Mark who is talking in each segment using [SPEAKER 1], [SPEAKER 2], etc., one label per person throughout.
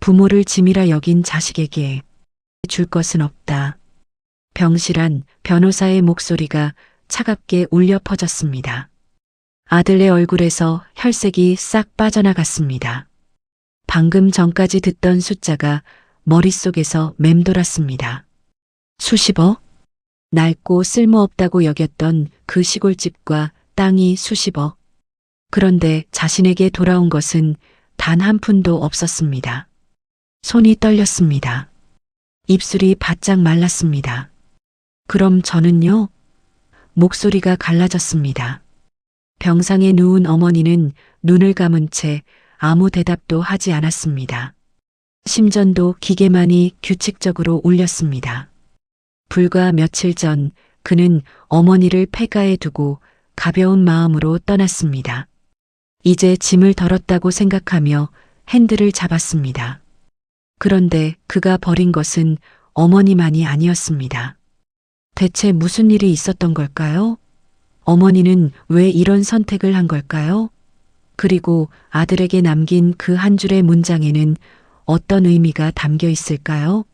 [SPEAKER 1] 부모를 짐이라 여긴 자식에게 줄 것은 없다. 병실한 변호사의 목소리가 차갑게 울려 퍼졌습니다. 아들의 얼굴에서 혈색이 싹 빠져나갔습니다. 방금 전까지 듣던 숫자가 머릿속에서 맴돌았습니다. 수십억? 낡고 쓸모없다고 여겼던 그 시골집과 땅이 수십억. 그런데 자신에게 돌아온 것은 단 한 푼도 없었습니다. 손이 떨렸습니다. 입술이 바짝 말랐습니다. 그럼 저는요? 목소리가 갈라졌습니다. 병상에 누운 어머니는 눈을 감은 채 아무 대답도 하지 않았습니다. 심전도 기계만이 규칙적으로 울렸습니다. 불과 며칠 전 그는 어머니를 폐가에 두고 가벼운 마음으로 떠났습니다. 이제 짐을 덜었다고 생각하며 핸들을 잡았습니다. 그런데 그가 버린 것은 어머니만이 아니었습니다. 대체 무슨 일이 있었던 걸까요? 어머니는 왜 이런 선택을 한 걸까요? 그리고 아들에게 남긴 그 한 줄의 문장에는 어떤 의미가 담겨 있을까요?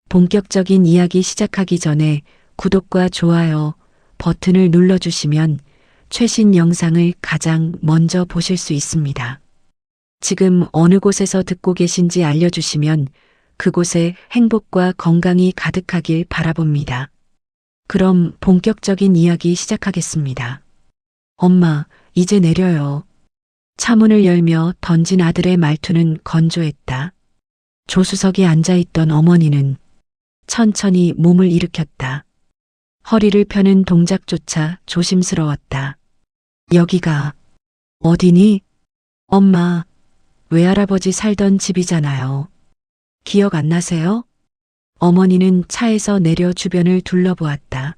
[SPEAKER 1] 본격적인 이야기 시작하기 전에 구독과 좋아요 버튼을 눌러주시면 최신 영상을 가장 먼저 보실 수 있습니다. 지금 어느 곳에서 듣고 계신지 알려주시면 그곳에 행복과 건강이 가득하길 바라봅니다. 그럼 본격적인 이야기 시작하겠습니다. 엄마, 이제 내려요. 차문을 열며 던진 아들의 말투는 건조했다. 조수석에 앉아있던 어머니는 천천히 몸을 일으켰다. 허리를 펴는 동작조차 조심스러웠다. 여기가 어디니? 엄마, 외할아버지 살던 집이잖아요. 기억 안 나세요? 어머니는 차에서 내려 주변을 둘러보았다.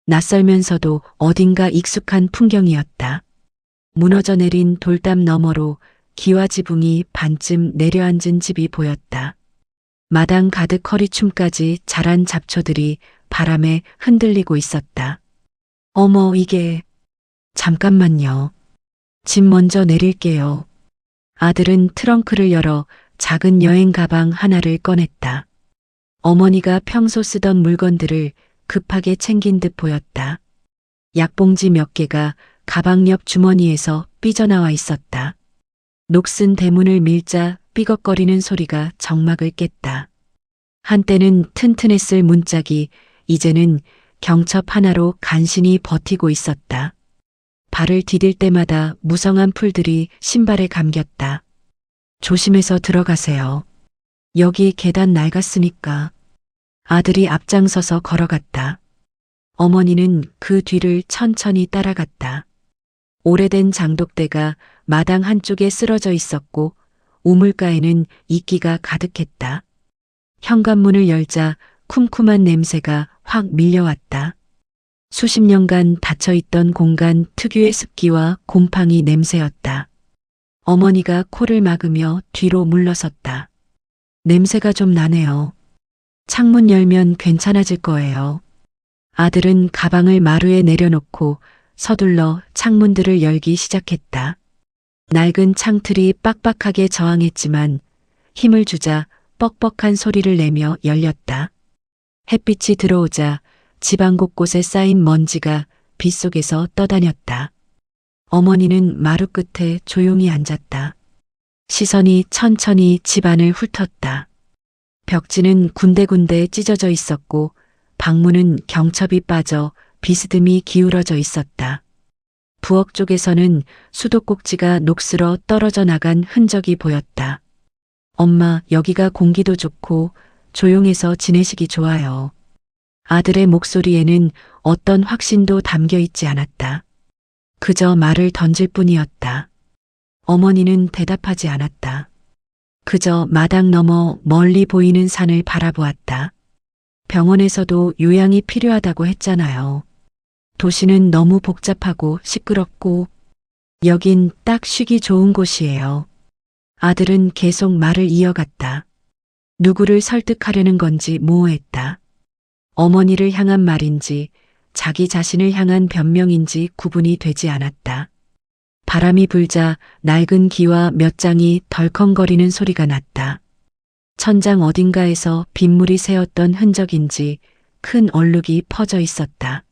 [SPEAKER 1] 낯설면서도 어딘가 익숙한 풍경이었다. 무너져 내린 돌담 너머로 기와 지붕이 반쯤 내려앉은 집이 보였다. 마당 가득 허리춤까지 자란 잡초들이 바람에 흔들리고 있었다. 어머, 이게... 잠깐만요. 짐 먼저 내릴게요. 아들은 트렁크를 열어 작은 여행 가방 하나를 꺼냈다. 어머니가 평소 쓰던 물건들을 급하게 챙긴 듯 보였다. 약봉지 몇 개가 가방 옆 주머니에서 삐져나와 있었다. 녹슨 대문을 밀자 삐걱거리는 소리가 정막을 깼다. 한때는 튼튼했을 문짝이 이제는 경첩 하나로 간신히 버티고 있었다. 발을 디딜 때마다 무성한 풀들이 신발에 감겼다. 조심해서 들어가세요. 여기 계단 낡았으니까. 아들이 앞장서서 걸어갔다. 어머니는 그 뒤를 천천히 따라갔다. 오래된 장독대가 마당 한쪽에 쓰러져 있었고 우물가에는 이끼가 가득했다. 현관문을 열자 쿰쿰한 냄새가 확 밀려왔다. 수십 년간 닫혀있던 공간 특유의 습기와 곰팡이 냄새였다. 어머니가 코를 막으며 뒤로 물러섰다. 냄새가 좀 나네요. 창문 열면 괜찮아질 거예요. 아들은 가방을 마루에 내려놓고 서둘러 창문들을 열기 시작했다. 낡은 창틀이 빡빡하게 저항했지만 힘을 주자 뻑뻑한 소리를 내며 열렸다. 햇빛이 들어오자 집안 곳곳에 쌓인 먼지가 빗속에서 떠다녔다. 어머니는 마루 끝에 조용히 앉았다. 시선이 천천히 집안을 훑었다. 벽지는 군데군데 찢어져 있었고 방문은 경첩이 빠져 비스듬히 기울어져 있었다. 부엌 쪽에서는 수도꼭지가 녹슬어 떨어져 나간 흔적이 보였다. 엄마, 여기가 공기도 좋고 조용해서 지내시기 좋아요. 아들의 목소리에는 어떤 확신도 담겨 있지 않았다. 그저 말을 던질 뿐이었다. 어머니는 대답하지 않았다. 그저 마당 너머 멀리 보이는 산을 바라보았다. 병원에서도 요양이 필요하다고 했잖아요. 도시는 너무 복잡하고 시끄럽고 여긴 딱 쉬기 좋은 곳이에요. 아들은 계속 말을 이어갔다. 누구를 설득하려는 건지 모호했다. 어머니를 향한 말인지 자기 자신을 향한 변명인지 구분이 되지 않았다. 바람이 불자 낡은 기와 몇 장이 덜컹거리는 소리가 났다. 천장 어딘가에서 빗물이 새었던 흔적인지 큰 얼룩이 퍼져 있었다.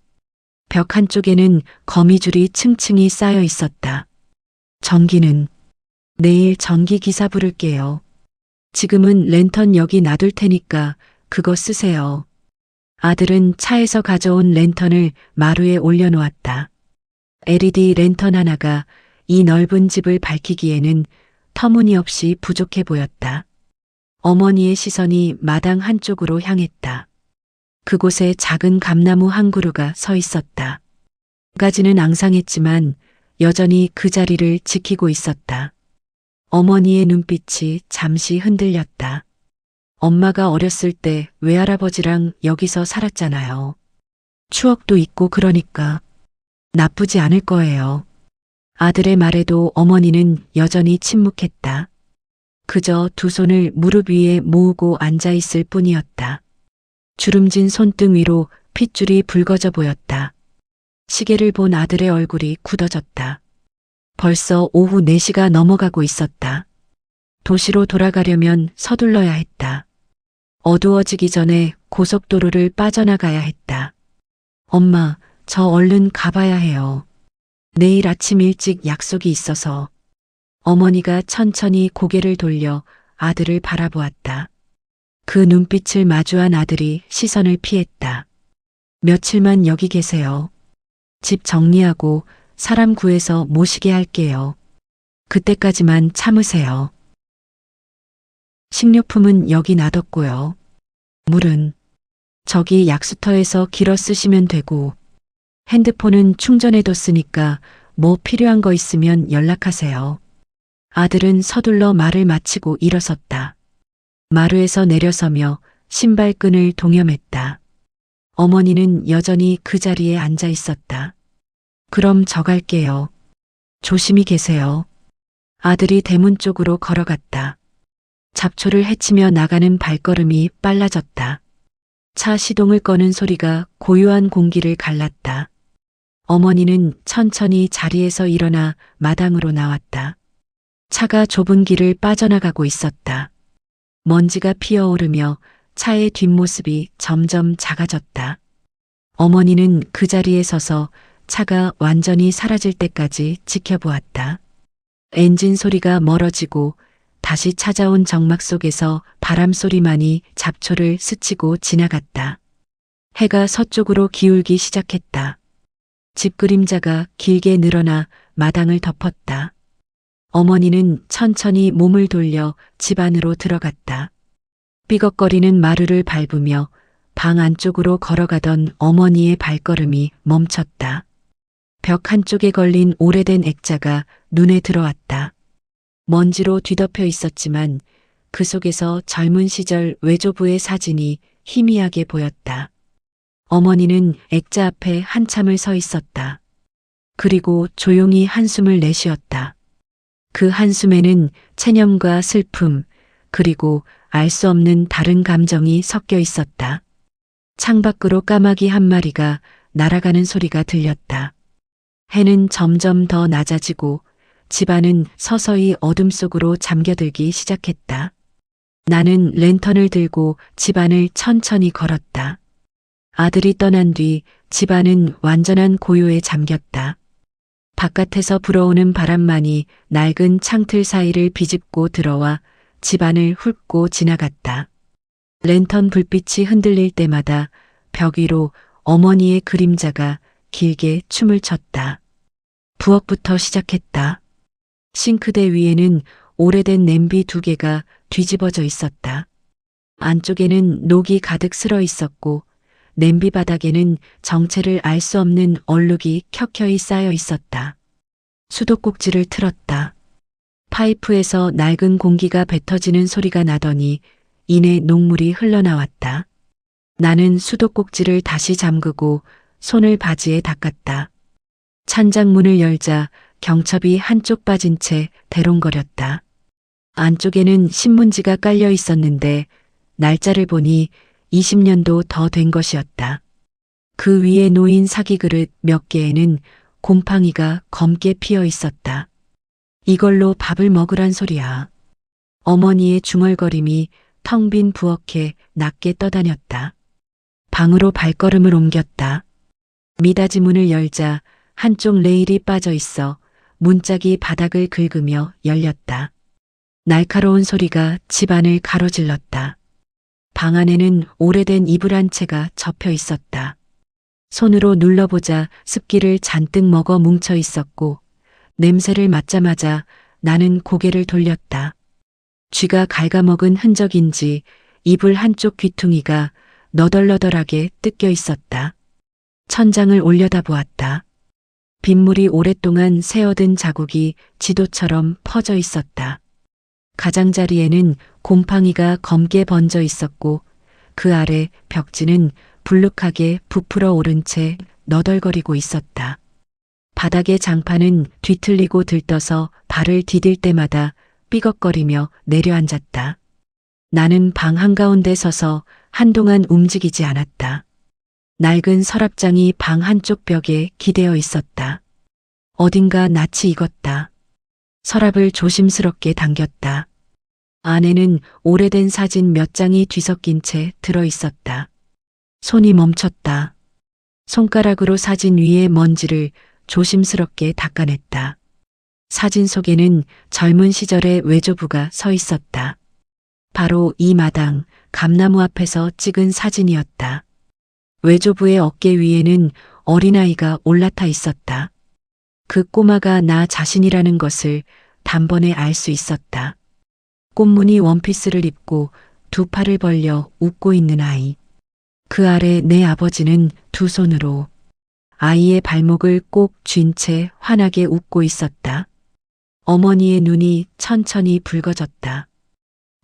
[SPEAKER 1] 벽 한쪽에는 거미줄이 층층이 쌓여 있었다. 전기는 내일 전기 기사 부를게요. 지금은 랜턴 여기 놔둘 테니까 그거 쓰세요. 아들은 차에서 가져온 랜턴을 마루에 올려놓았다. LED 랜턴 하나가 이 넓은 집을 밝히기에는 터무니없이 부족해 보였다. 어머니의 시선이 마당 한쪽으로 향했다. 그곳에 작은 감나무 한 그루가 서 있었다. 가지는 앙상했지만 여전히 그 자리를 지키고 있었다. 어머니의 눈빛이 잠시 흔들렸다. 엄마가 어렸을 때 외할아버지랑 여기서 살았잖아요. 추억도 있고 그러니까 나쁘지 않을 거예요. 아들의 말에도 어머니는 여전히 침묵했다. 그저 두 손을 무릎 위에 모으고 앉아 있을 뿐이었다. 주름진 손등 위로 핏줄이 붉어져 보였다. 시계를 본 아들의 얼굴이 굳어졌다. 벌써 오후 4시가 넘어가고 있었다. 도시로 돌아가려면 서둘러야 했다. 어두워지기 전에 고속도로를 빠져나가야 했다. 엄마, 저 얼른 가봐야 해요. 내일 아침 일찍 약속이 있어서. 어머니가 천천히 고개를 돌려 아들을 바라보았다. 그 눈빛을 마주한 아들이 시선을 피했다. 며칠만 여기 계세요. 집 정리하고 사람 구해서 모시게 할게요. 그때까지만 참으세요. 식료품은 여기 놔뒀고요. 물은 저기 약수터에서 길어 쓰시면 되고 핸드폰은 충전해뒀으니까 뭐 필요한 거 있으면 연락하세요. 아들은 서둘러 말을 마치고 일어섰다. 마루에서 내려서며 신발끈을 동여맸다. 어머니는 여전히 그 자리에 앉아 있었다. 그럼 저 갈게요. 조심히 계세요. 아들이 대문 쪽으로 걸어갔다. 잡초를 헤치며 나가는 발걸음이 빨라졌다. 차 시동을 꺼는 소리가 고요한 공기를 갈랐다. 어머니는 천천히 자리에서 일어나 마당으로 나왔다. 차가 좁은 길을 빠져나가고 있었다. 먼지가 피어오르며 차의 뒷모습이 점점 작아졌다. 어머니는 그 자리에 서서 차가 완전히 사라질 때까지 지켜보았다. 엔진 소리가 멀어지고 다시 찾아온 정막 속에서 바람 소리만이 잡초를 스치고 지나갔다. 해가 서쪽으로 기울기 시작했다. 집 그림자가 길게 늘어나 마당을 덮었다. 어머니는 천천히 몸을 돌려 집 안으로 들어갔다. 삐걱거리는 마루를 밟으며 방 안쪽으로 걸어가던 어머니의 발걸음이 멈췄다. 벽 한쪽에 걸린 오래된 액자가 눈에 들어왔다. 먼지로 뒤덮여 있었지만 그 속에서 젊은 시절 외조부의 사진이 희미하게 보였다. 어머니는 액자 앞에 한참을 서 있었다. 그리고 조용히 한숨을 내쉬었다. 그 한숨에는 체념과 슬픔, 그리고 알 수 없는 다른 감정이 섞여 있었다. 창밖으로 까마귀 한 마리가 날아가는 소리가 들렸다. 해는 점점 더 낮아지고 집안은 서서히 어둠 속으로 잠겨들기 시작했다. 나는 랜턴을 들고 집안을 천천히 걸었다. 아들이 떠난 뒤 집안은 완전한 고요에 잠겼다. 바깥에서 불어오는 바람만이 낡은 창틀 사이를 비집고 들어와 집안을 훑고 지나갔다. 랜턴 불빛이 흔들릴 때마다 벽 위로 어머니의 그림자가 길게 춤을 췄다. 부엌부터 시작했다. 싱크대 위에는 오래된 냄비 2개가 뒤집어져 있었다. 안쪽에는 녹이 가득 쓸어 있었고 냄비 바닥에는 정체를 알 수 없는 얼룩이 켜켜이 쌓여 있었다. 수도꼭지를 틀었다. 파이프에서 낡은 공기가 뱉어지는 소리가 나더니 이내 녹물이 흘러나왔다. 나는 수도꼭지를 다시 잠그고 손을 바지에 닦았다. 찬장문을 열자 경첩이 한쪽 빠진 채 대롱거렸다. 안쪽에는 신문지가 깔려 있었는데 날짜를 보니 20년도 더 된 것이었다. 그 위에 놓인 사기 그릇 몇 개에는 곰팡이가 검게 피어 있었다. 이걸로 밥을 먹으란 소리야. 어머니의 중얼거림이 텅 빈 부엌에 낮게 떠다녔다. 방으로 발걸음을 옮겼다. 미닫이 문을 열자 한쪽 레일이 빠져 있어 문짝이 바닥을 긁으며 열렸다. 날카로운 소리가 집안을 가로질렀다. 방 안에는 오래된 이불 한 채가 접혀 있었다. 손으로 눌러보자 습기를 잔뜩 먹어 뭉쳐 있었고 냄새를 맡자마자 나는 고개를 돌렸다. 쥐가 갉아먹은 흔적인지 이불 한쪽 귀퉁이가 너덜너덜하게 뜯겨 있었다. 천장을 올려다보았다. 빗물이 오랫동안 새어든 자국이 지도처럼 퍼져 있었다. 가장자리에는 곰팡이가 검게 번져 있었고 그 아래 벽지는 불룩하게 부풀어 오른 채 너덜거리고 있었다. 바닥의 장판은 뒤틀리고 들떠서 발을 디딜 때마다 삐걱거리며 내려앉았다. 나는 방 한가운데 서서 한동안 움직이지 않았다. 낡은 서랍장이 방 한쪽 벽에 기대어 있었다. 어딘가 낯이 익었다. 서랍을 조심스럽게 당겼다. 안에는 오래된 사진 몇 장이 뒤섞인 채 들어 있었다. 손이 멈췄다. 손가락으로 사진 위의 먼지를 조심스럽게 닦아냈다. 사진 속에는 젊은 시절의 외조부가 서 있었다. 바로 이 마당, 감나무 앞에서 찍은 사진이었다. 외조부의 어깨 위에는 어린아이가 올라타 있었다. 그 꼬마가 나 자신이라는 것을 단번에 알 수 있었다. 꽃무늬 원피스를 입고 두 팔을 벌려 웃고 있는 아이. 그 아래 내 아버지는 두 손으로 아이의 발목을 꼭 쥔 채 환하게 웃고 있었다. 어머니의 눈이 천천히 붉어졌다.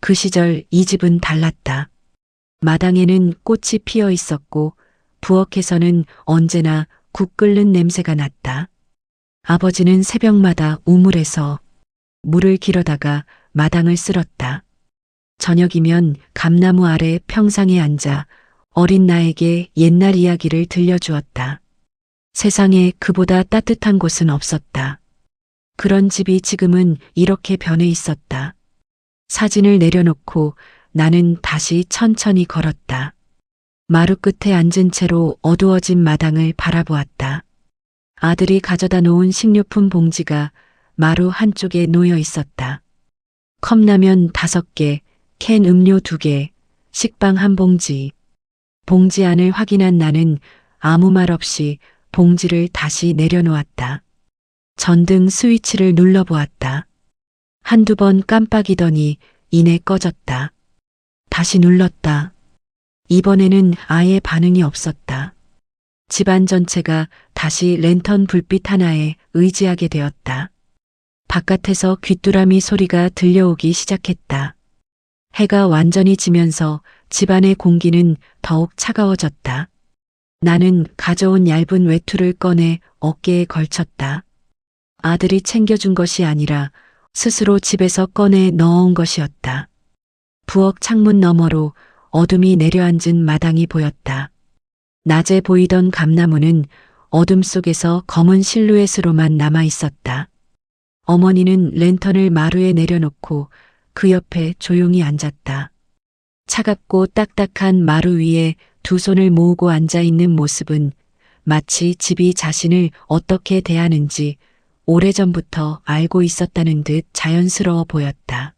[SPEAKER 1] 그 시절 이 집은 달랐다. 마당에는 꽃이 피어 있었고 부엌에서는 언제나 국 끓는 냄새가 났다. 아버지는 새벽마다 우물에서 물을 길어다가 마당을 쓸었다. 저녁이면 감나무 아래 평상에 앉아 어린 나에게 옛날 이야기를 들려주었다. 세상에 그보다 따뜻한 곳은 없었다. 그런 집이 지금은 이렇게 변해 있었다. 사진을 내려놓고 나는 다시 천천히 걸었다. 마루 끝에 앉은 채로 어두워진 마당을 바라보았다. 아들이 가져다 놓은 식료품 봉지가 마루 한쪽에 놓여 있었다. 컵라면 5개, 캔 음료 2개, 식빵 한 봉지. 봉지 안을 확인한 나는 아무 말 없이 봉지를 다시 내려놓았다. 전등 스위치를 눌러보았다. 한두 번 깜빡이더니 이내 꺼졌다. 다시 눌렀다. 이번에는 아예 반응이 없었다. 집안 전체가 다시 랜턴 불빛 하나에 의지하게 되었다. 바깥에서 귀뚜라미 소리가 들려오기 시작했다. 해가 완전히 지면서 집안의 공기는 더욱 차가워졌다. 나는 가져온 얇은 외투를 꺼내 어깨에 걸쳤다. 아들이 챙겨준 것이 아니라 스스로 집에서 꺼내 넣어온 것이었다. 부엌 창문 너머로 어둠이 내려앉은 마당이 보였다. 낮에 보이던 감나무는 어둠 속에서 검은 실루엣으로만 남아 있었다. 어머니는 랜턴을 마루에 내려놓고 그 옆에 조용히 앉았다. 차갑고 딱딱한 마루 위에 두 손을 모으고 앉아 있는 모습은 마치 집이 자신을 어떻게 대하는지 오래전부터 알고 있었다는 듯 자연스러워 보였다.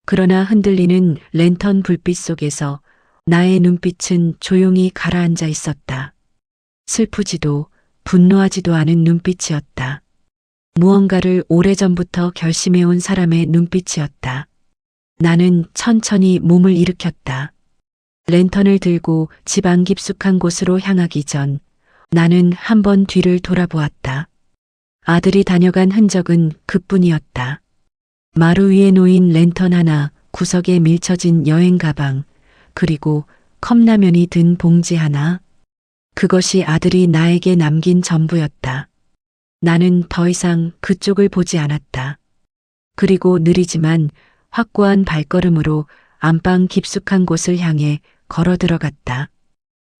[SPEAKER 1] 그러나 흔들리는 랜턴 불빛 속에서 나의 눈빛은 조용히 가라앉아 있었다. 슬프지도 분노하지도 않은 눈빛이었다. 무언가를 오래전부터 결심해온 사람의 눈빛이었다. 나는 천천히 몸을 일으켰다. 랜턴을 들고 집 안 깊숙한 곳으로 향하기 전 나는 한번 뒤를 돌아보았다. 아들이 다녀간 흔적은 그뿐이었다. 마루 위에 놓인 랜턴 하나, 구석에 밀쳐진 여행 가방, 그리고 컵라면이 든 봉지 하나. 그것이 아들이 나에게 남긴 전부였다. 나는 더 이상 그쪽을 보지 않았다. 그리고 느리지만 확고한 발걸음으로 안방 깊숙한 곳을 향해 걸어 들어갔다.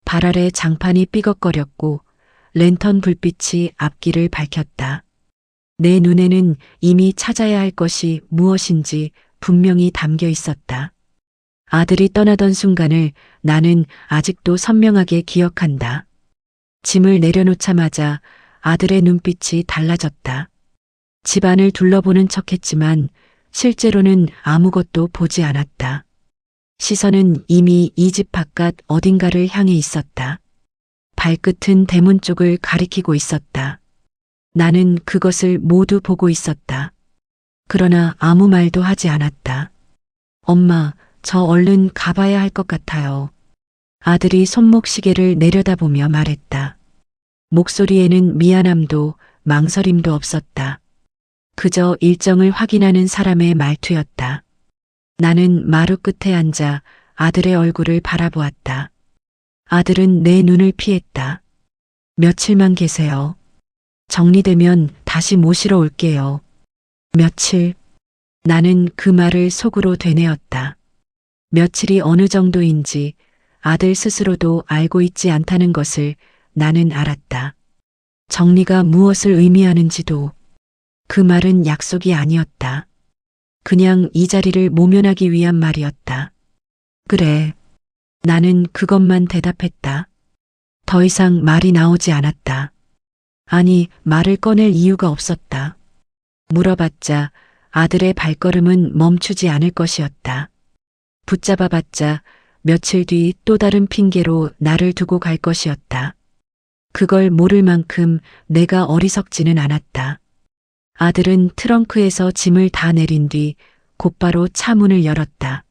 [SPEAKER 1] 발 아래 장판이 삐걱거렸고 랜턴 불빛이 앞길을 밝혔다. 내 눈에는 이미 찾아야 할 것이 무엇인지 분명히 담겨 있었다. 아들이 떠나던 순간을 나는 아직도 선명하게 기억한다. 짐을 내려놓자마자 아들의 눈빛이 달라졌다. 집안을 둘러보는 척했지만 실제로는 아무것도 보지 않았다. 시선은 이미 이 집 바깥 어딘가를 향해 있었다. 발끝은 대문 쪽을 가리키고 있었다. 나는 그것을 모두 보고 있었다. 그러나 아무 말도 하지 않았다. 엄마, 저 얼른 가봐야 할 것 같아요. 아들이 손목시계를 내려다보며 말했다. 목소리에는 미안함도 망설임도 없었다. 그저 일정을 확인하는 사람의 말투였다. 나는 마루 끝에 앉아 아들의 얼굴을 바라보았다. 아들은 내 눈을 피했다. 며칠만 계세요. 정리되면 다시 모시러 올게요. 며칠? 나는 그 말을 속으로 되뇌었다. 며칠이 어느 정도인지 아들 스스로도 알고 있지 않다는 것을 나는 알았다. 정리가 무엇을 의미하는지도. 그 말은 약속이 아니었다. 그냥 이 자리를 모면하기 위한 말이었다. 그래. 나는 그것만 대답했다. 더 이상 말이 나오지 않았다. 아니, 말을 꺼낼 이유가 없었다. 물어봤자 아들의 발걸음은 멈추지 않을 것이었다. 붙잡아봤자 며칠 뒤 또 다른 핑계로 나를 두고 갈 것이었다. 그걸 모를 만큼 내가 어리석지는 않았다. 아들은 트렁크에서 짐을 다 내린 뒤 곧바로 차 문을 열었다.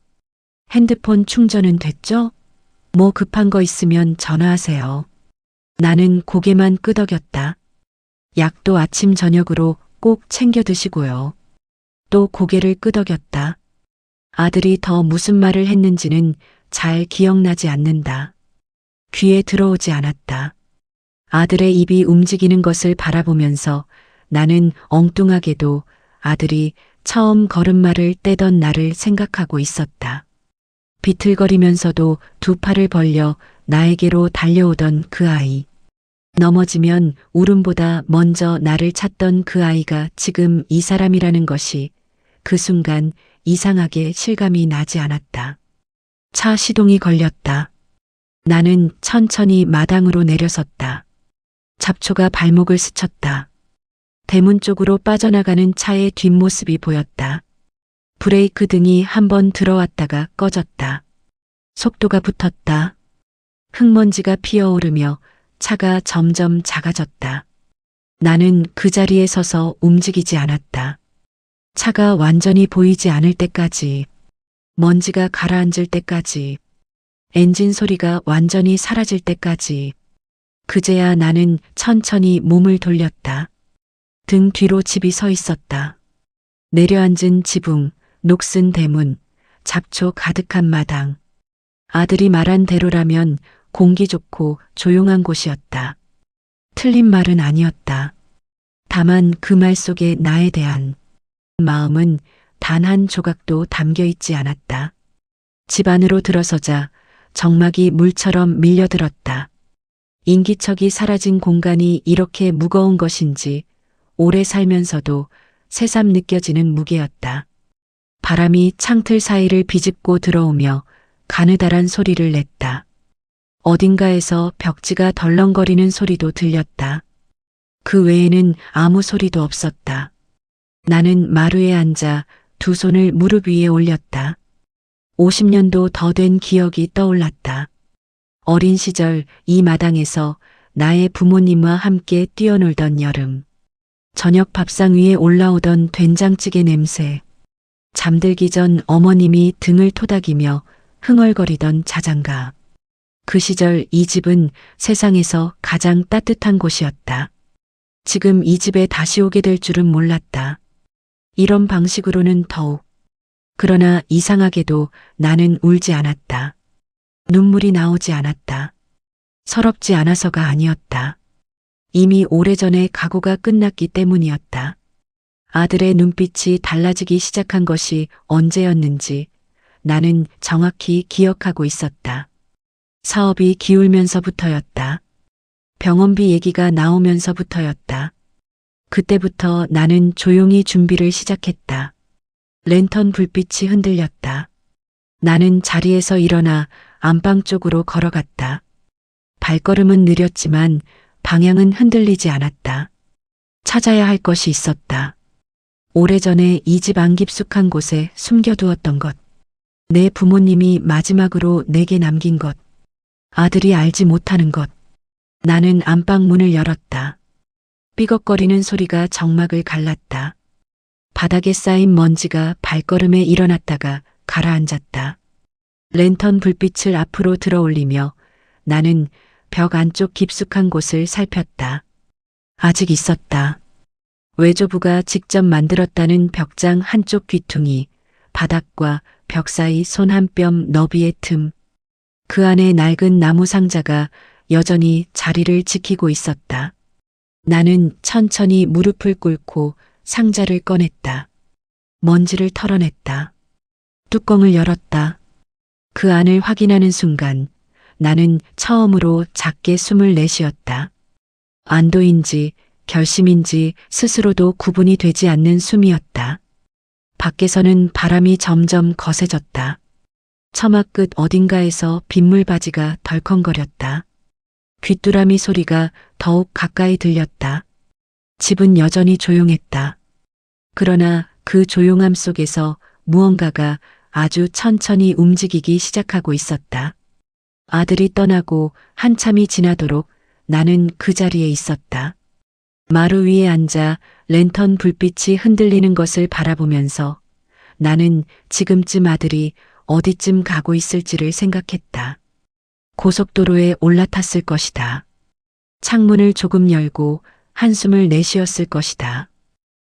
[SPEAKER 1] 핸드폰 충전은 됐죠? 뭐 급한 거 있으면 전화하세요. 나는 고개만 끄덕였다. 약도 아침 저녁으로 꼭 챙겨 드시고요. 또 고개를 끄덕였다. 아들이 더 무슨 말을 했는지는 잘 기억나지 않는다. 귀에 들어오지 않았다. 아들의 입이 움직이는 것을 바라보면서 나는 엉뚱하게도 아들이 처음 걸음마를 떼던 날을 생각하고 있었다. 비틀거리면서도 두 팔을 벌려 나에게로 달려오던 그 아이. 넘어지면 울음보다 먼저 나를 찾던 그 아이가 지금 이 사람이라는 것이 그 순간 이상하게 실감이 나지 않았다. 차 시동이 걸렸다. 나는 천천히 마당으로 내려섰다. 잡초가 발목을 스쳤다. 대문 쪽으로 빠져나가는 차의 뒷모습이 보였다. 브레이크 등이 한번 들어왔다가 꺼졌다. 속도가 붙었다. 흙먼지가 피어오르며 차가 점점 작아졌다. 나는 그 자리에 서서 움직이지 않았다. 차가 완전히 보이지 않을 때까지, 먼지가 가라앉을 때까지, 엔진 소리가 완전히 사라질 때까지, 그제야 나는 천천히 몸을 돌렸다. 등 뒤로 집이 서 있었다. 내려앉은 지붕, 녹슨 대문, 잡초 가득한 마당. 아들이 말한 대로라면 공기 좋고 조용한 곳이었다. 틀린 말은 아니었다. 다만 그 말 속에 나에 대한 마음은 단 한 조각도 담겨 있지 않았다. 집 안으로 들어서자 정막이 물처럼 밀려들었다. 인기척이 사라진 공간이 이렇게 무거운 것인지 오래 살면서도 새삼 느껴지는 무게였다. 바람이 창틀 사이를 비집고 들어오며 가느다란 소리를 냈다. 어딘가에서 벽지가 덜렁거리는 소리도 들렸다. 그 외에는 아무 소리도 없었다. 나는 마루에 앉아 두 손을 무릎 위에 올렸다. 50년도 더 된 기억이 떠올랐다. 어린 시절 이 마당에서 나의 부모님과 함께 뛰어놀던 여름. 저녁 밥상 위에 올라오던 된장찌개 냄새. 잠들기 전 어머님이 등을 토닥이며 흥얼거리던 자장가. 그 시절 이 집은 세상에서 가장 따뜻한 곳이었다. 지금 이 집에 다시 오게 될 줄은 몰랐다. 이런 방식으로는 더욱. 그러나 이상하게도 나는 울지 않았다. 눈물이 나오지 않았다. 서럽지 않아서가 아니었다. 이미 오래전에 각오가 끝났기 때문이었다. 아들의 눈빛이 달라지기 시작한 것이 언제였는지 나는 정확히 기억하고 있었다. 사업이 기울면서부터였다. 병원비 얘기가 나오면서부터였다. 그때부터 나는 조용히 준비를 시작했다. 랜턴 불빛이 흔들렸다. 나는 자리에서 일어나 안방 쪽으로 걸어갔다. 발걸음은 느렸지만 방향은 흔들리지 않았다. 찾아야 할 것이 있었다. 오래전에 이 집 안 깊숙한 곳에 숨겨두었던 것. 내 부모님이 마지막으로 내게 남긴 것. 아들이 알지 못하는 것. 나는 안방 문을 열었다. 삐걱거리는 소리가 정막을 갈랐다. 바닥에 쌓인 먼지가 발걸음에 일어났다가 가라앉았다. 랜턴 불빛을 앞으로 들어올리며 나는 벽 안쪽 깊숙한 곳을 살폈다. 아직 있었다. 외조부가 직접 만들었다는 벽장 한쪽 귀퉁이, 바닥과 벽 사이 손 한 뼘 너비의 틈. 그 안에 낡은 나무 상자가 여전히 자리를 지키고 있었다. 나는 천천히 무릎을 꿇고 상자를 꺼냈다. 먼지를 털어냈다. 뚜껑을 열었다. 그 안을 확인하는 순간 나는 처음으로 작게 숨을 내쉬었다. 안도인지 결심인지 스스로도 구분이 되지 않는 숨이었다. 밖에서는 바람이 점점 거세졌다. 처마 끝 어딘가에서 빗물바지가 덜컹거렸다. 귀뚜라미 소리가 더욱 가까이 들렸다. 집은 여전히 조용했다. 그러나 그 조용함 속에서 무언가가 아주 천천히 움직이기 시작하고 있었다. 아들이 떠나고 한참이 지나도록 나는 그 자리에 있었다. 마루 위에 앉아 랜턴 불빛이 흔들리는 것을 바라보면서 나는 지금쯤 아들이 어디쯤 가고 있을지를 생각했다. 고속도로에 올라탔을 것이다. 창문을 조금 열고 한숨을 내쉬었을 것이다.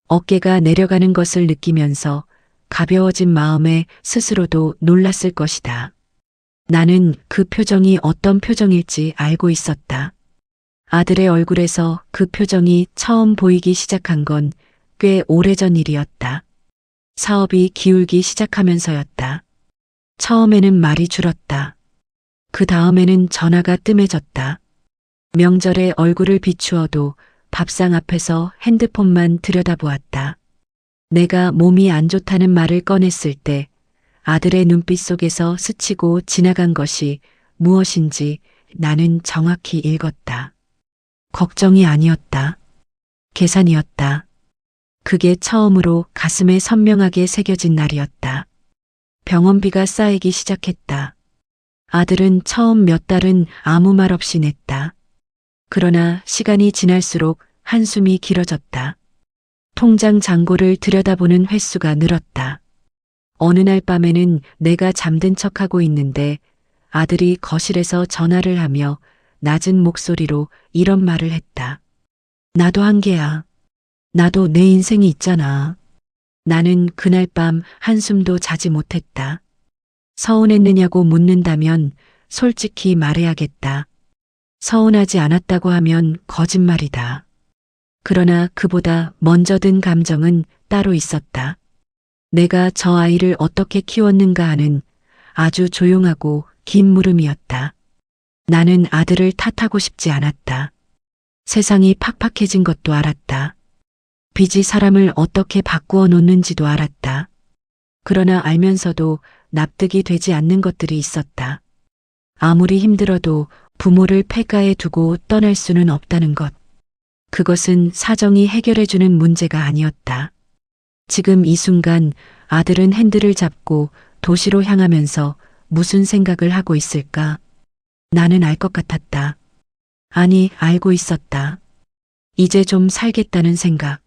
[SPEAKER 1] 어깨가 내려가는 것을 느끼면서 가벼워진 마음에 스스로도 놀랐을 것이다. 나는 그 표정이 어떤 표정일지 알고 있었다. 아들의 얼굴에서 그 표정이 처음 보이기 시작한 건 꽤 오래전 일이었다. 사업이 기울기 시작하면서였다. 처음에는 말이 줄었다. 그 다음에는 전화가 뜸해졌다. 명절에 얼굴을 비추어도 밥상 앞에서 핸드폰만 들여다보았다. 내가 몸이 안 좋다는 말을 꺼냈을 때 아들의 눈빛 속에서 스치고 지나간 것이 무엇인지 나는 정확히 읽었다. 걱정이 아니었다. 계산이었다. 그게 처음으로 가슴에 선명하게 새겨진 날이었다. 병원비가 쌓이기 시작했다. 아들은 처음 몇 달은 아무 말 없이 냈다. 그러나 시간이 지날수록 한숨이 길어졌다. 통장 잔고를 들여다보는 횟수가 늘었다. 어느 날 밤에는 내가 잠든 척하고 있는데 아들이 거실에서 전화를 하며 낮은 목소리로 이런 말을 했다. 나도 한계야. 나도 내 인생이 있잖아. 나는 그날 밤 한숨도 자지 못했다. 서운했느냐고 묻는다면 솔직히 말해야겠다. 서운하지 않았다고 하면 거짓말이다. 그러나 그보다 먼저 든 감정은 따로 있었다. 내가 저 아이를 어떻게 키웠는가 하는 아주 조용하고 긴 물음이었다. 나는 아들을 탓하고 싶지 않았다. 세상이 팍팍해진 것도 알았다. 빚이 사람을 어떻게 바꾸어 놓는지도 알았다. 그러나 알면서도 납득이 되지 않는 것들이 있었다. 아무리 힘들어도 부모를 폐가에 두고 떠날 수는 없다는 것. 그것은 사정이 해결해주는 문제가 아니었다. 지금 이 순간 아들은 핸들을 잡고 도시로 향하면서 무슨 생각을 하고 있을까? 나는 알 것 같았다. 아니, 알고 있었다. 이제 좀 살겠다는 생각.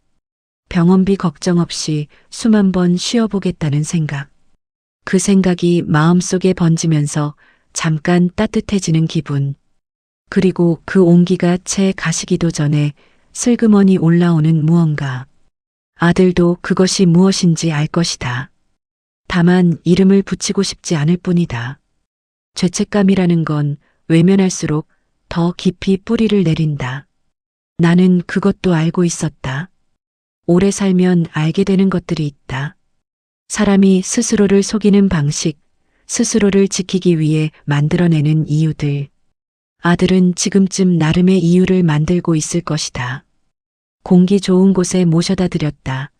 [SPEAKER 1] 병원비 걱정 없이 숨 한 번 쉬어보겠다는 생각. 그 생각이 마음속에 번지면서 잠깐 따뜻해지는 기분. 그리고 그 온기가 채 가시기도 전에 슬그머니 올라오는 무언가. 아들도 그것이 무엇인지 알 것이다. 다만 이름을 붙이고 싶지 않을 뿐이다. 죄책감이라는 건 외면할수록 더 깊이 뿌리를 내린다. 나는 그것도 알고 있었다. 오래 살면 알게 되는 것들이 있다. 사람이 스스로를 속이는 방식, 스스로를 지키기 위해 만들어내는 이유들. 아들은 지금쯤 나름의 이유를 만들고 있을 것이다. 공기 좋은 곳에 모셔다 드렸다.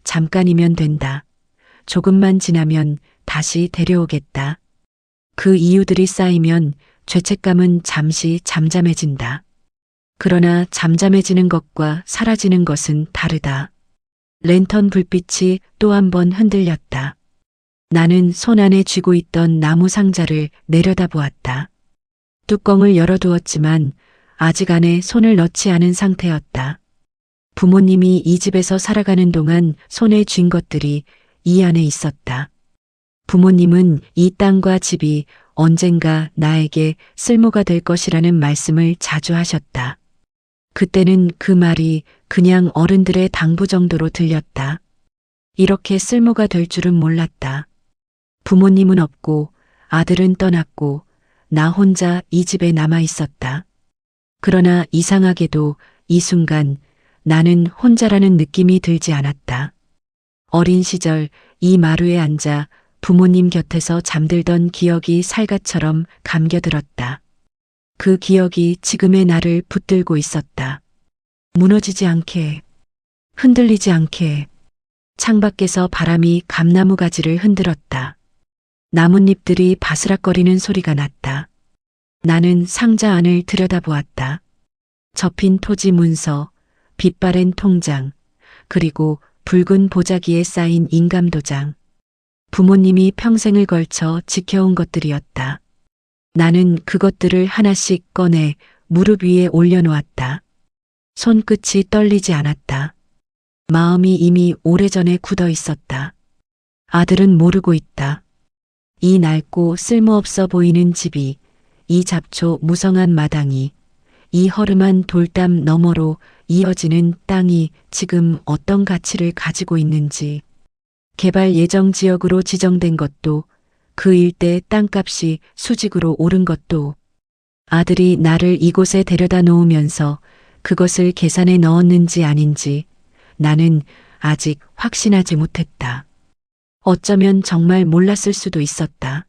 [SPEAKER 1] 잠깐이면 된다. 조금만 지나면 다시 데려오겠다. 그 이유들이 쌓이면 죄책감은 잠시 잠잠해진다. 그러나 잠잠해지는 것과 사라지는 것은 다르다. 랜턴 불빛이 또 한 번 흔들렸다. 나는 손 안에 쥐고 있던 나무 상자를 내려다보았다. 뚜껑을 열어두었지만 아직 안에 손을 넣지 않은 상태였다. 부모님이 이 집에서 살아가는 동안 손에 쥔 것들이 이 안에 있었다. 부모님은 이 땅과 집이 언젠가 나에게 쓸모가 될 것이라는 말씀을 자주 하셨다. 그때는 그 말이 그냥 어른들의 당부 정도로 들렸다. 이렇게 쓸모가 될 줄은 몰랐다. 부모님은 없고 아들은 떠났고 나 혼자 이 집에 남아 있었다. 그러나 이상하게도 이 순간 나는 혼자라는 느낌이 들지 않았다. 어린 시절 이 마루에 앉아 부모님 곁에서 잠들던 기억이 살갗처럼 감겨들었다. 그 기억이 지금의 나를 붙들고 있었다. 무너지지 않게, 흔들리지 않게. 창밖에서 바람이 감나무 가지를 흔들었다. 나뭇잎들이 바스락거리는 소리가 났다. 나는 상자 안을 들여다보았다. 접힌 토지 문서, 빛바랜 통장, 그리고 붉은 보자기에 쌓인 인감도장. 부모님이 평생을 걸쳐 지켜온 것들이었다. 나는 그것들을 하나씩 꺼내 무릎 위에 올려놓았다. 손끝이 떨리지 않았다. 마음이 이미 오래전에 굳어 있었다. 아들은 모르고 있다. 이 낡고 쓸모없어 보이는 집이, 이 잡초 무성한 마당이, 이 허름한 돌담 너머로 이어지는 땅이 지금 어떤 가치를 가지고 있는지, 개발 예정 지역으로 지정된 것도, 그 일대 땅값이 수직으로 오른 것도, 아들이 나를 이곳에 데려다 놓으면서 그것을 계산에 넣었는지 아닌지 나는 아직 확신하지 못했다. 어쩌면 정말 몰랐을 수도 있었다.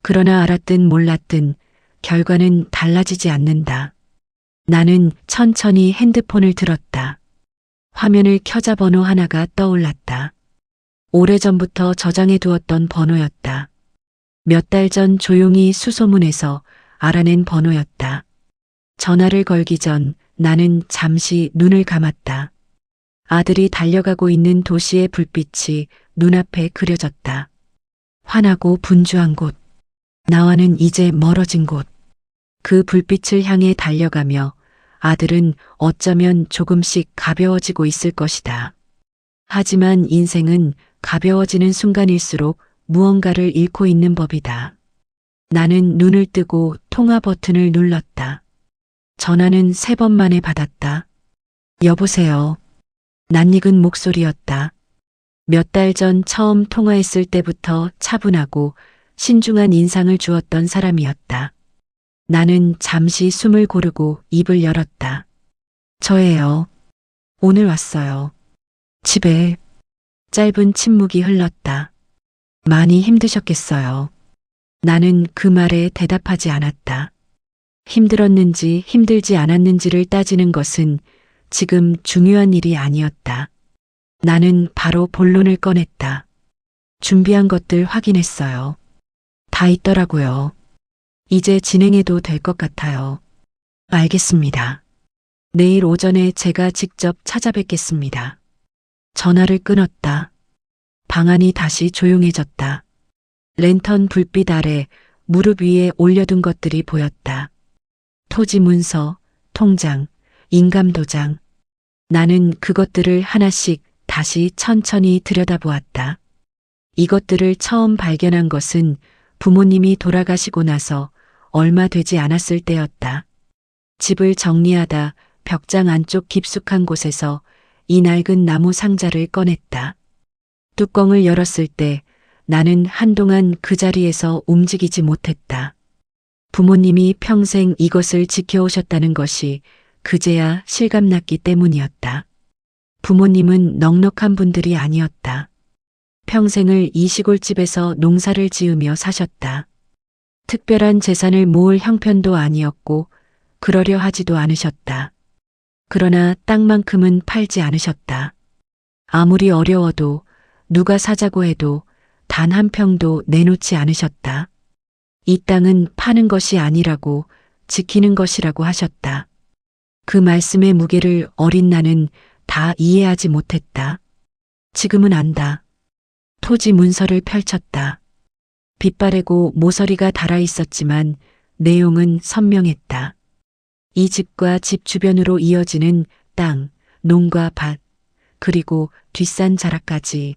[SPEAKER 1] 그러나 알았든 몰랐든 결과는 달라지지 않는다. 나는 천천히 핸드폰을 들었다. 화면을 켜자 번호 하나가 떠올랐다. 오래전부터 저장해 두었던 번호였다. 몇 달 전 조용히 수소문해서 알아낸 번호였다. 전화를 걸기 전 나는 잠시 눈을 감았다. 아들이 달려가고 있는 도시의 불빛이 눈앞에 그려졌다. 환하고 분주한 곳. 나와는 이제 멀어진 곳. 그 불빛을 향해 달려가며 아들은 어쩌면 조금씩 가벼워지고 있을 것이다. 하지만 인생은 가벼워지는 순간일수록 무언가를 잃고 있는 법이다. 나는 눈을 뜨고 통화 버튼을 눌렀다. 전화는 3번 만에 받았다. 여보세요. 낯익은 목소리였다. 몇 달 전 처음 통화했을 때부터 차분하고 신중한 인상을 주었던 사람이었다. 나는 잠시 숨을 고르고 입을 열었다. 저예요. 오늘 왔어요. 집에. 짧은 침묵이 흘렀다. 많이 힘드셨겠어요. 나는 그 말에 대답하지 않았다. 힘들었는지 힘들지 않았는지를 따지는 것은 지금 중요한 일이 아니었다. 나는 바로 본론을 꺼냈다. 준비한 것들 확인했어요. 다 있더라고요. 이제 진행해도 될 것 같아요. 알겠습니다. 내일 오전에 제가 직접 찾아뵙겠습니다. 전화를 끊었다. 방 안이 다시 조용해졌다. 랜턴 불빛 아래 무릎 위에 올려둔 것들이 보였다. 토지 문서, 통장, 인감도장. 나는 그것들을 하나씩 다시 천천히 들여다보았다. 이것들을 처음 발견한 것은 부모님이 돌아가시고 나서 얼마 되지 않았을 때였다. 집을 정리하다 벽장 안쪽 깊숙한 곳에서 이 낡은 나무 상자를 꺼냈다. 뚜껑을 열었을 때 나는 한동안 그 자리에서 움직이지 못했다. 부모님이 평생 이것을 지켜오셨다는 것이 그제야 실감났기 때문이었다. 부모님은 넉넉한 분들이 아니었다. 평생을 이 시골집에서 농사를 지으며 사셨다. 특별한 재산을 모을 형편도 아니었고 그러려 하지도 않으셨다. 그러나 땅만큼은 팔지 않으셨다. 아무리 어려워도 누가 사자고 해도 단 한 평도 내놓지 않으셨다. 이 땅은 파는 것이 아니라고 지키는 것이라고 하셨다. 그 말씀의 무게를 어린 나는 다 이해하지 못했다. 지금은 안다. 토지 문서를 펼쳤다. 빛바래고 모서리가 달아 있었지만 내용은 선명했다. 이 집과 집 주변으로 이어지는 땅, 농과 밭, 그리고 뒷산 자락까지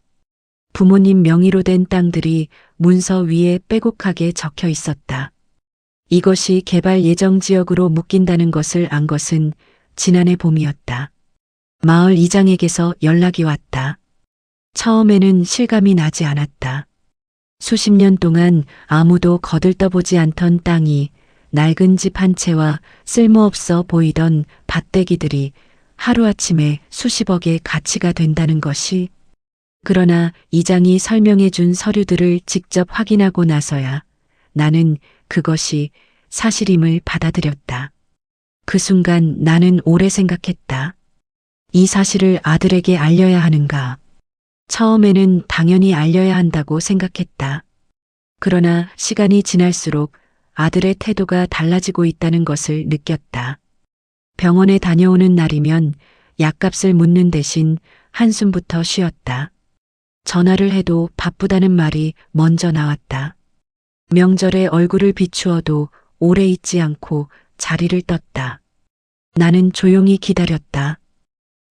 [SPEAKER 1] 부모님 명의로 된 땅들이 문서 위에 빼곡하게 적혀 있었다. 이것이 개발 예정 지역으로 묶인다는 것을 안 것은 지난해 봄이었다. 마을 이장에게서 연락이 왔다. 처음에는 실감이 나지 않았다. 수십 년 동안 아무도 거들떠보지 않던 땅이 낡은 집 한 채와 쓸모없어 보이던 밭대기들이 하루아침에 수십억의 가치가 된다는 것이, 그러나 이장이 설명해 준 서류들을 직접 확인하고 나서야 나는 그것이 사실임을 받아들였다. 그 순간 나는 오래 생각했다. 이 사실을 아들에게 알려야 하는가? 처음에는 당연히 알려야 한다고 생각했다. 그러나 시간이 지날수록 아들의 태도가 달라지고 있다는 것을 느꼈다. 병원에 다녀오는 날이면 약값을 묻는 대신 한숨부터 쉬었다. 전화를 해도 바쁘다는 말이 먼저 나왔다. 명절에 얼굴을 비추어도 오래 있지 않고 자리를 떴다. 나는 조용히 기다렸다.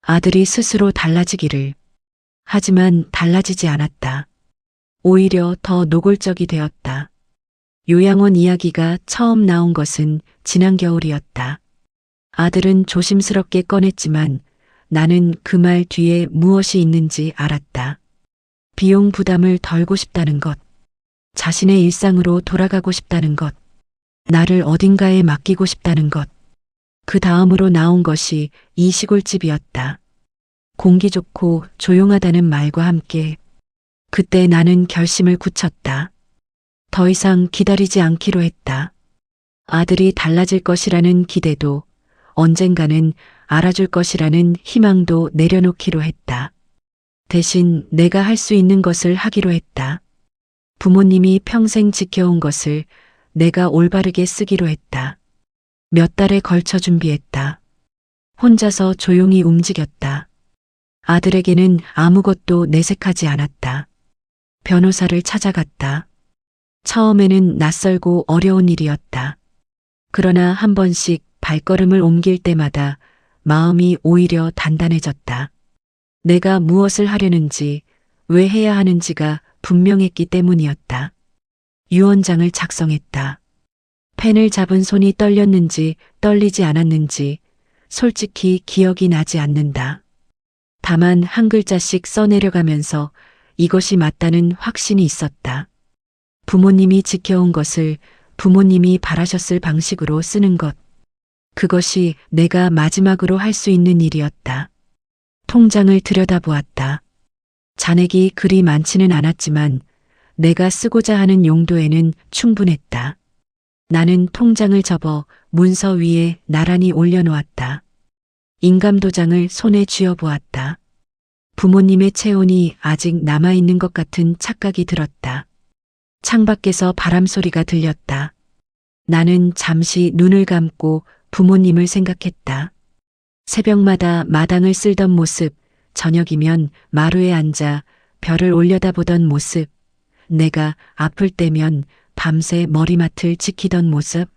[SPEAKER 1] 아들이 스스로 달라지기를. 하지만 달라지지 않았다. 오히려 더 노골적이 되었다. 요양원 이야기가 처음 나온 것은 지난 겨울이었다. 아들은 조심스럽게 꺼냈지만 나는 그 말 뒤에 무엇이 있는지 알았다. 비용 부담을 덜고 싶다는 것, 자신의 일상으로 돌아가고 싶다는 것, 나를 어딘가에 맡기고 싶다는 것. 그 다음으로 나온 것이 이 시골집이었다. 공기 좋고 조용하다는 말과 함께 그때 나는 결심을 굳혔다. 더 이상 기다리지 않기로 했다. 아들이 달라질 것이라는 기대도, 언젠가는 알아줄 것이라는 희망도 내려놓기로 했다. 대신 내가 할 수 있는 것을 하기로 했다. 부모님이 평생 지켜온 것을 내가 올바르게 쓰기로 했다. 몇 달에 걸쳐 준비했다. 혼자서 조용히 움직였다. 아들에게는 아무것도 내색하지 않았다. 변호사를 찾아갔다. 처음에는 낯설고 어려운 일이었다. 그러나 한 번씩 발걸음을 옮길 때마다 마음이 오히려 단단해졌다. 내가 무엇을 하려는지, 왜 해야 하는지가 분명했기 때문이었다. 유언장을 작성했다. 펜을 잡은 손이 떨렸는지 떨리지 않았는지 솔직히 기억이 나지 않는다. 다만 한 글자씩 써내려가면서 이것이 맞다는 확신이 있었다. 부모님이 지켜온 것을 부모님이 바라셨을 방식으로 쓰는 것. 그것이 내가 마지막으로 할 수 있는 일이었다. 통장을 들여다보았다. 잔액이 그리 많지는 않았지만 내가 쓰고자 하는 용도에는 충분했다. 나는 통장을 접어 문서 위에 나란히 올려놓았다. 인감도장을 손에 쥐어보았다. 부모님의 체온이 아직 남아있는 것 같은 착각이 들었다. 창밖에서 바람소리가 들렸다. 나는 잠시 눈을 감고 부모님을 생각했다. 새벽마다 마당을 쓸던 모습, 저녁이면 마루에 앉아 별을 올려다보던 모습, 내가 아플 때면 밤새 머리맡을 지키던 모습.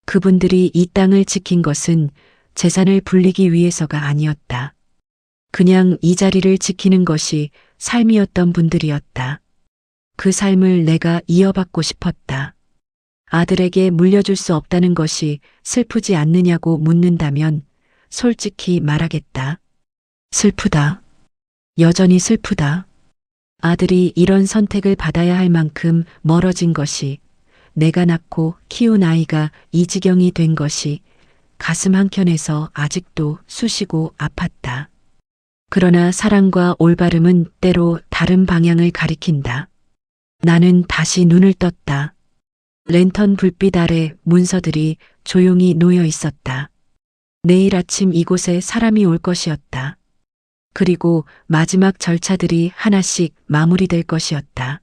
[SPEAKER 1] 그분들이 이 땅을 지킨 것은 재산을 불리기 위해서가 아니었다. 그냥 이 자리를 지키는 것이 삶이었던 분들이었다. 그 삶을 내가 이어받고 싶었다. 아들에게 물려줄 수 없다는 것이 슬프지 않느냐고 묻는다면 솔직히 말하겠다. 슬프다. 여전히 슬프다. 아들이 이런 선택을 받아야 할 만큼 멀어진 것이, 내가 낳고 키운 아이가 이 지경이 된 것이 가슴 한켠에서 아직도 쑤시고 아팠다. 그러나 사랑과 올바름은 때로 다른 방향을 가리킨다. 나는 다시 눈을 떴다. 랜턴 불빛 아래 문서들이 조용히 놓여 있었다. 내일 아침 이곳에 사람이 올 것이었다. 그리고 마지막 절차들이 하나씩 마무리될 것이었다.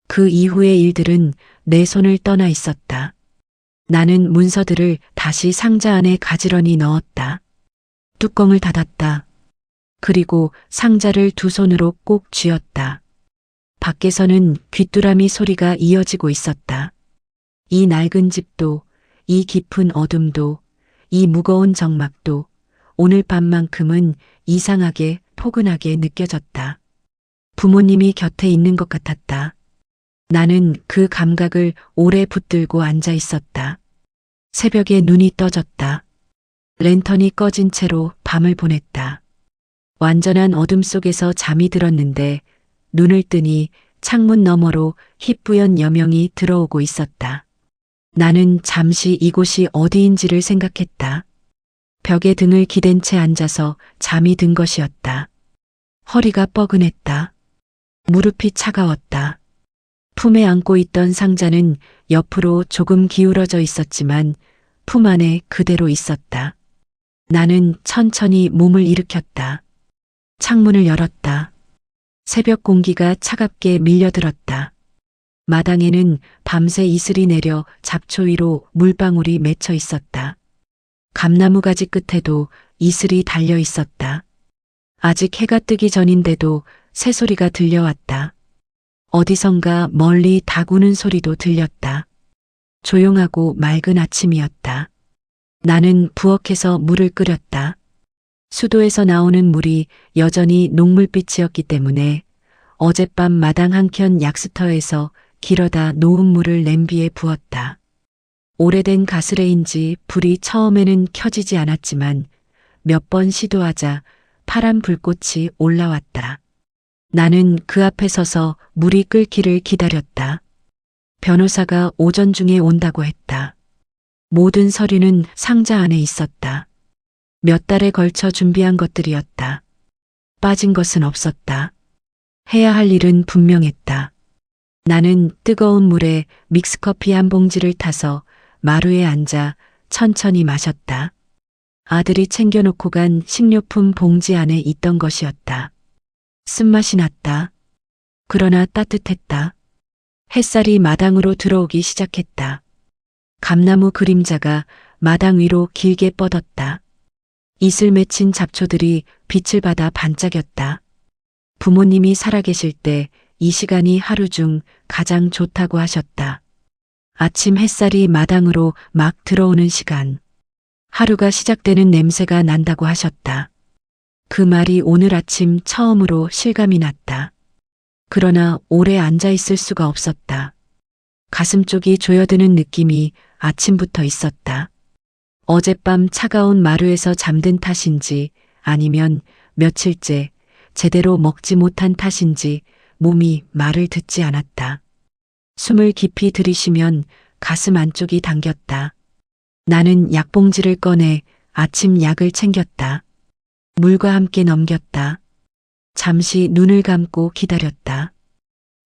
[SPEAKER 1] 그 이후의 일들은 내 손을 떠나 있었다. 나는 문서들을 다시 상자 안에 가지런히 넣었다. 뚜껑을 닫았다. 그리고 상자를 두 손으로 꼭 쥐었다. 밖에서는 귀뚜라미 소리가 이어지고 있었다. 이 낡은 집도, 이 깊은 어둠도, 이 무거운 정막도 오늘 밤만큼은 이상하게 포근하게 느껴졌다. 부모님이 곁에 있는 것 같았다. 나는 그 감각을 오래 붙들고 앉아 있었다. 새벽에 눈이 떠졌다. 랜턴이 꺼진 채로 밤을 보냈다. 완전한 어둠 속에서 잠이 들었는데 눈을 뜨니 창문 너머로 희뿌연 여명이 들어오고 있었다. 나는 잠시 이곳이 어디인지를 생각했다. 벽에 등을 기댄 채 앉아서 잠이 든 것이었다. 허리가 뻐근했다. 무릎이 차가웠다. 품에 안고 있던 상자는 옆으로 조금 기울어져 있었지만 품 안에 그대로 있었다. 나는 천천히 몸을 일으켰다. 창문을 열었다. 새벽 공기가 차갑게 밀려들었다. 마당에는 밤새 이슬이 내려 잡초 위로 물방울이 맺혀 있었다. 감나무 가지 끝에도 이슬이 달려 있었다. 아직 해가 뜨기 전인데도 새소리가 들려왔다. 어디선가 멀리 닭 우는 소리도 들렸다. 조용하고 맑은 아침이었다. 나는 부엌에서 물을 끓였다. 수도에서 나오는 물이 여전히 녹물빛이었기 때문에 어젯밤 마당 한켠 약수터에서 길어다 놓은 물을 냄비에 부었다. 오래된 가스레인지 불이 처음에는 켜지지 않았지만 몇 번 시도하자 파란 불꽃이 올라왔다. 나는 그 앞에 서서 물이 끓기를 기다렸다. 변호사가 오전 중에 온다고 했다. 모든 서류는 상자 안에 있었다. 몇 달에 걸쳐 준비한 것들이었다. 빠진 것은 없었다. 해야 할 일은 분명했다. 나는 뜨거운 물에 믹스커피 한 봉지를 타서 마루에 앉아 천천히 마셨다. 아들이 챙겨놓고 간 식료품 봉지 안에 있던 것이었다. 쓴맛이 났다. 그러나 따뜻했다. 햇살이 마당으로 들어오기 시작했다. 감나무 그림자가 마당 위로 길게 뻗었다. 이슬 맺힌 잡초들이 빛을 받아 반짝였다. 부모님이 살아계실 때 이 시간이 하루 중 가장 좋다고 하셨다. 아침 햇살이 마당으로 막 들어오는 시간. 하루가 시작되는 냄새가 난다고 하셨다. 그 말이 오늘 아침 처음으로 실감이 났다. 그러나 오래 앉아 있을 수가 없었다. 가슴 쪽이 조여드는 느낌이 아침부터 있었다. 어젯밤 차가운 마루에서 잠든 탓인지 아니면 며칠째 제대로 먹지 못한 탓인지 몸이 말을 듣지 않았다. 숨을 깊이 들이쉬면 가슴 안쪽이 당겼다. 나는 약봉지를 꺼내 아침 약을 챙겼다. 물과 함께 넘겼다. 잠시 눈을 감고 기다렸다.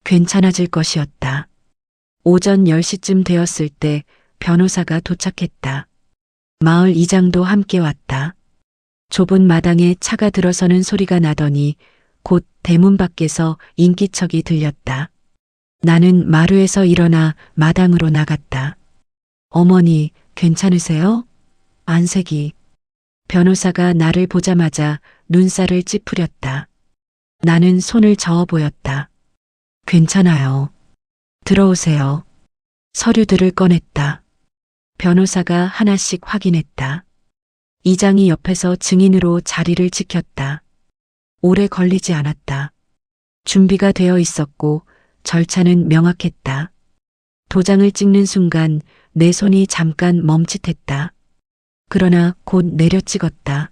[SPEAKER 1] 괜찮아질 것이었다. 오전 10시쯤 되었을 때 변호사가 도착했다. 마을 이장도 함께 왔다. 좁은 마당에 차가 들어서는 소리가 나더니 곧 대문 밖에서 인기척이 들렸다. 나는 마루에서 일어나 마당으로 나갔다. 어머니, 괜찮으세요? 안색이. 변호사가 나를 보자마자 눈살을 찌푸렸다. 나는 손을 저어 보였다. 괜찮아요. 들어오세요. 서류들을 꺼냈다. 변호사가 하나씩 확인했다. 이장이 옆에서 증인으로 자리를 지켰다. 오래 걸리지 않았다. 준비가 되어 있었고 절차는 명확했다. 도장을 찍는 순간 내 손이 잠깐 멈칫했다. 그러나 곧 내려 찍었다.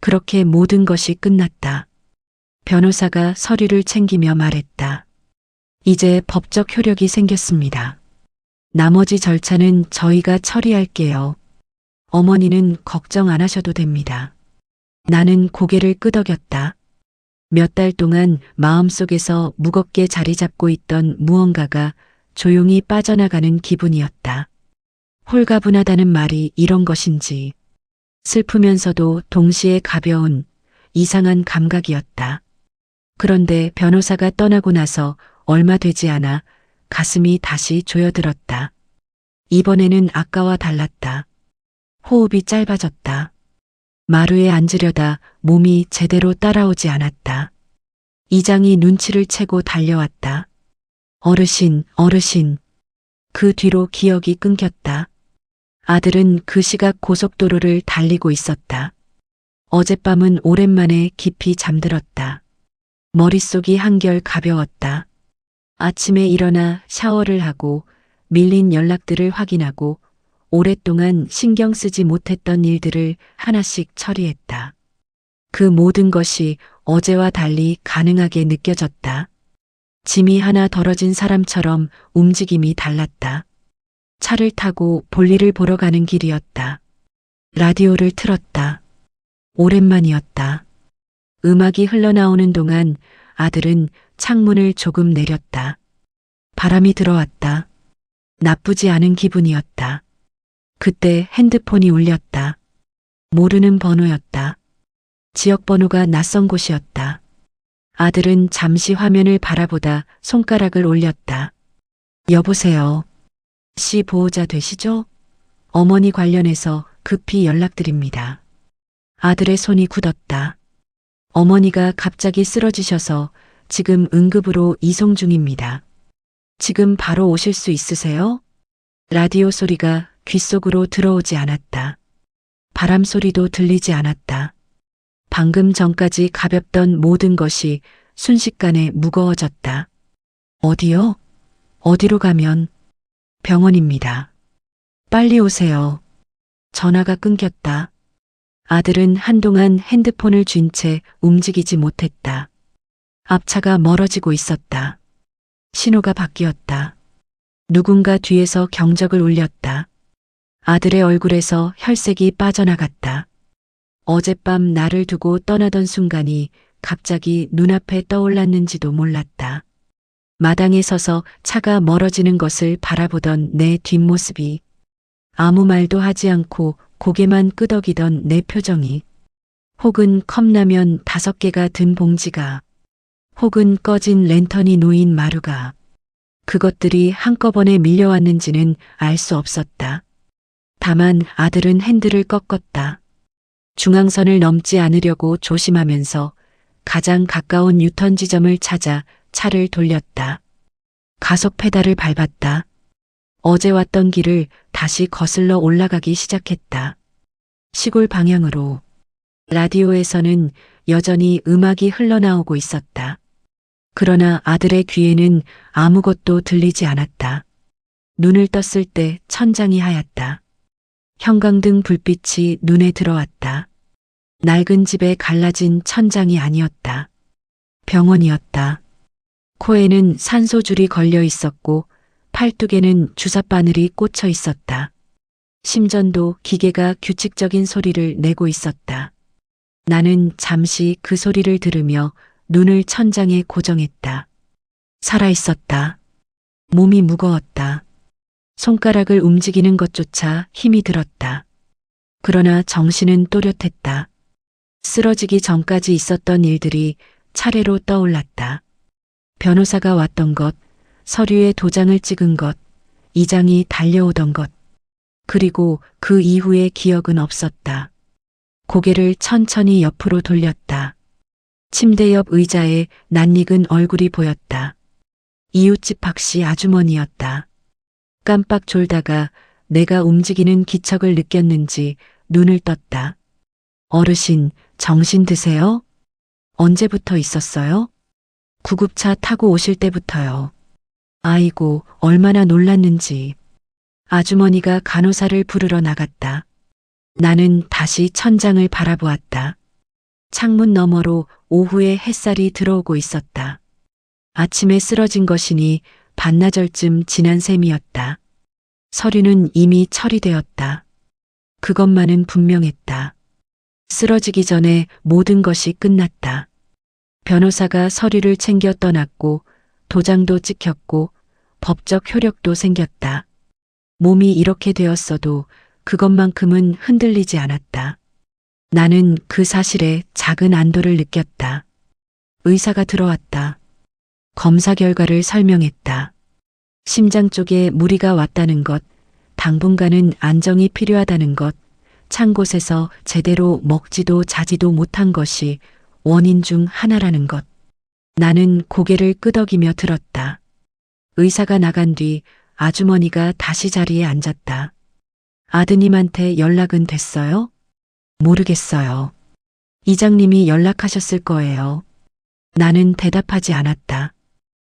[SPEAKER 1] 그렇게 모든 것이 끝났다. 변호사가 서류를 챙기며 말했다. 이제 법적 효력이 생겼습니다. 나머지 절차는 저희가 처리할게요. 어머니는 걱정 안 하셔도 됩니다. 나는 고개를 끄덕였다. 몇 달 동안 마음속에서 무겁게 자리 잡고 있던 무언가가 조용히 빠져나가는 기분이었다. 홀가분하다는 말이 이런 것인지 슬프면서도 동시에 가벼운 이상한 감각이었다. 그런데 변호사가 떠나고 나서 얼마 되지 않아 가슴이 다시 조여들었다. 이번에는 아까와 달랐다. 호흡이 짧아졌다. 마루에 앉으려다 몸이 제대로 따라오지 않았다. 이장이 눈치를 채고 달려왔다. 어르신, 어르신. 그 뒤로 기억이 끊겼다. 아들은 그 시각 고속도로를 달리고 있었다. 어젯밤은 오랜만에 깊이 잠들었다. 머릿속이 한결 가벼웠다. 아침에 일어나 샤워를 하고 밀린 연락들을 확인하고 오랫동안 신경 쓰지 못했던 일들을 하나씩 처리했다. 그 모든 것이 어제와 달리 가능하게 느껴졌다. 짐이 하나 덜어진 사람처럼 움직임이 달랐다. 차를 타고 볼일을 보러 가는 길이었다. 라디오를 틀었다. 오랜만이었다. 음악이 흘러나오는 동안 아들은 창문을 조금 내렸다. 바람이 들어왔다. 나쁘지 않은 기분이었다. 그때 핸드폰이 울렸다. 모르는 번호였다. 지역번호가 낯선 곳이었다. 아들은 잠시 화면을 바라보다 손가락을 올렸다. 여보세요. 씨 보호자 되시죠? 어머니 관련해서 급히 연락드립니다. 아들의 손이 굳었다. 어머니가 갑자기 쓰러지셔서 지금 응급으로 이송 중입니다. 지금 바로 오실 수 있으세요? 라디오 소리가 귓속으로 들어오지 않았다. 바람 소리도 들리지 않았다. 방금 전까지 가볍던 모든 것이 순식간에 무거워졌다. 어디요? 어디로 가면? 병원입니다. 빨리 오세요. 전화가 끊겼다. 아들은 한동안 핸드폰을 쥔 채 움직이지 못했다. 앞차가 멀어지고 있었다. 신호가 바뀌었다. 누군가 뒤에서 경적을 울렸다. 아들의 얼굴에서 혈색이 빠져나갔다. 어젯밤 나를 두고 떠나던 순간이 갑자기 눈앞에 떠올랐는지도 몰랐다. 마당에 서서 차가 멀어지는 것을 바라보던 내 뒷모습이, 아무 말도 하지 않고 고개만 끄덕이던 내 표정이, 혹은 컵라면 5개가 든 봉지가, 혹은 꺼진 랜턴이 놓인 마루가, 그것들이 한꺼번에 밀려왔는지는 알 수 없었다. 다만 아들은 핸들을 꺾었다. 중앙선을 넘지 않으려고 조심하면서 가장 가까운 유턴 지점을 찾아 차를 돌렸다. 가속 페달을 밟았다. 어제 왔던 길을 다시 거슬러 올라가기 시작했다. 시골 방향으로. 라디오에서는 여전히 음악이 흘러나오고 있었다. 그러나 아들의 귀에는 아무것도 들리지 않았다. 눈을 떴을 때 천장이 하얗다. 형광등 불빛이 눈에 들어왔다. 낡은 집에 갈라진 천장이 아니었다. 병원이었다. 코에는 산소줄이 걸려 있었고 팔뚝에는 주사바늘이 꽂혀 있었다. 심전도 기계가 규칙적인 소리를 내고 있었다. 나는 잠시 그 소리를 들으며 눈을 천장에 고정했다. 살아있었다. 몸이 무거웠다. 손가락을 움직이는 것조차 힘이 들었다. 그러나 정신은 또렷했다. 쓰러지기 전까지 있었던 일들이 차례로 떠올랐다. 변호사가 왔던 것, 서류에 도장을 찍은 것, 이장이 달려오던 것, 그리고 그 이후의 기억은 없었다. 고개를 천천히 옆으로 돌렸다. 침대 옆 의자에 낯익은 얼굴이 보였다. 이웃집 박씨 아주머니였다. 깜빡 졸다가 내가 움직이는 기척을 느꼈는지 눈을 떴다. 어르신, 정신 드세요? 언제부터 있었어요? 구급차 타고 오실 때부터요. 아이고, 얼마나 놀랐는지. 아주머니가 간호사를 부르러 나갔다. 나는 다시 천장을 바라보았다. 창문 너머로 오후의 햇살이 들어오고 있었다. 아침에 쓰러진 것이니 반나절쯤 지난 셈이었다. 서류는 이미 처리되었다. 그것만은 분명했다. 쓰러지기 전에 모든 것이 끝났다. 변호사가 서류를 챙겨 떠났고 도장도 찍혔고 법적 효력도 생겼다. 몸이 이렇게 되었어도 그것만큼은 흔들리지 않았다. 나는 그 사실에 작은 안도를 느꼈다. 의사가 들어왔다. 검사 결과를 설명했다. 심장 쪽에 무리가 왔다는 것, 당분간은 안정이 필요하다는 것, 찬 곳에서 제대로 먹지도 자지도 못한 것이 원인 중 하나라는 것. 나는 고개를 끄덕이며 들었다. 의사가 나간 뒤 아주머니가 다시 자리에 앉았다. 아드님한테 연락은 됐어요? 모르겠어요. 이장님이 연락하셨을 거예요. 나는 대답하지 않았다.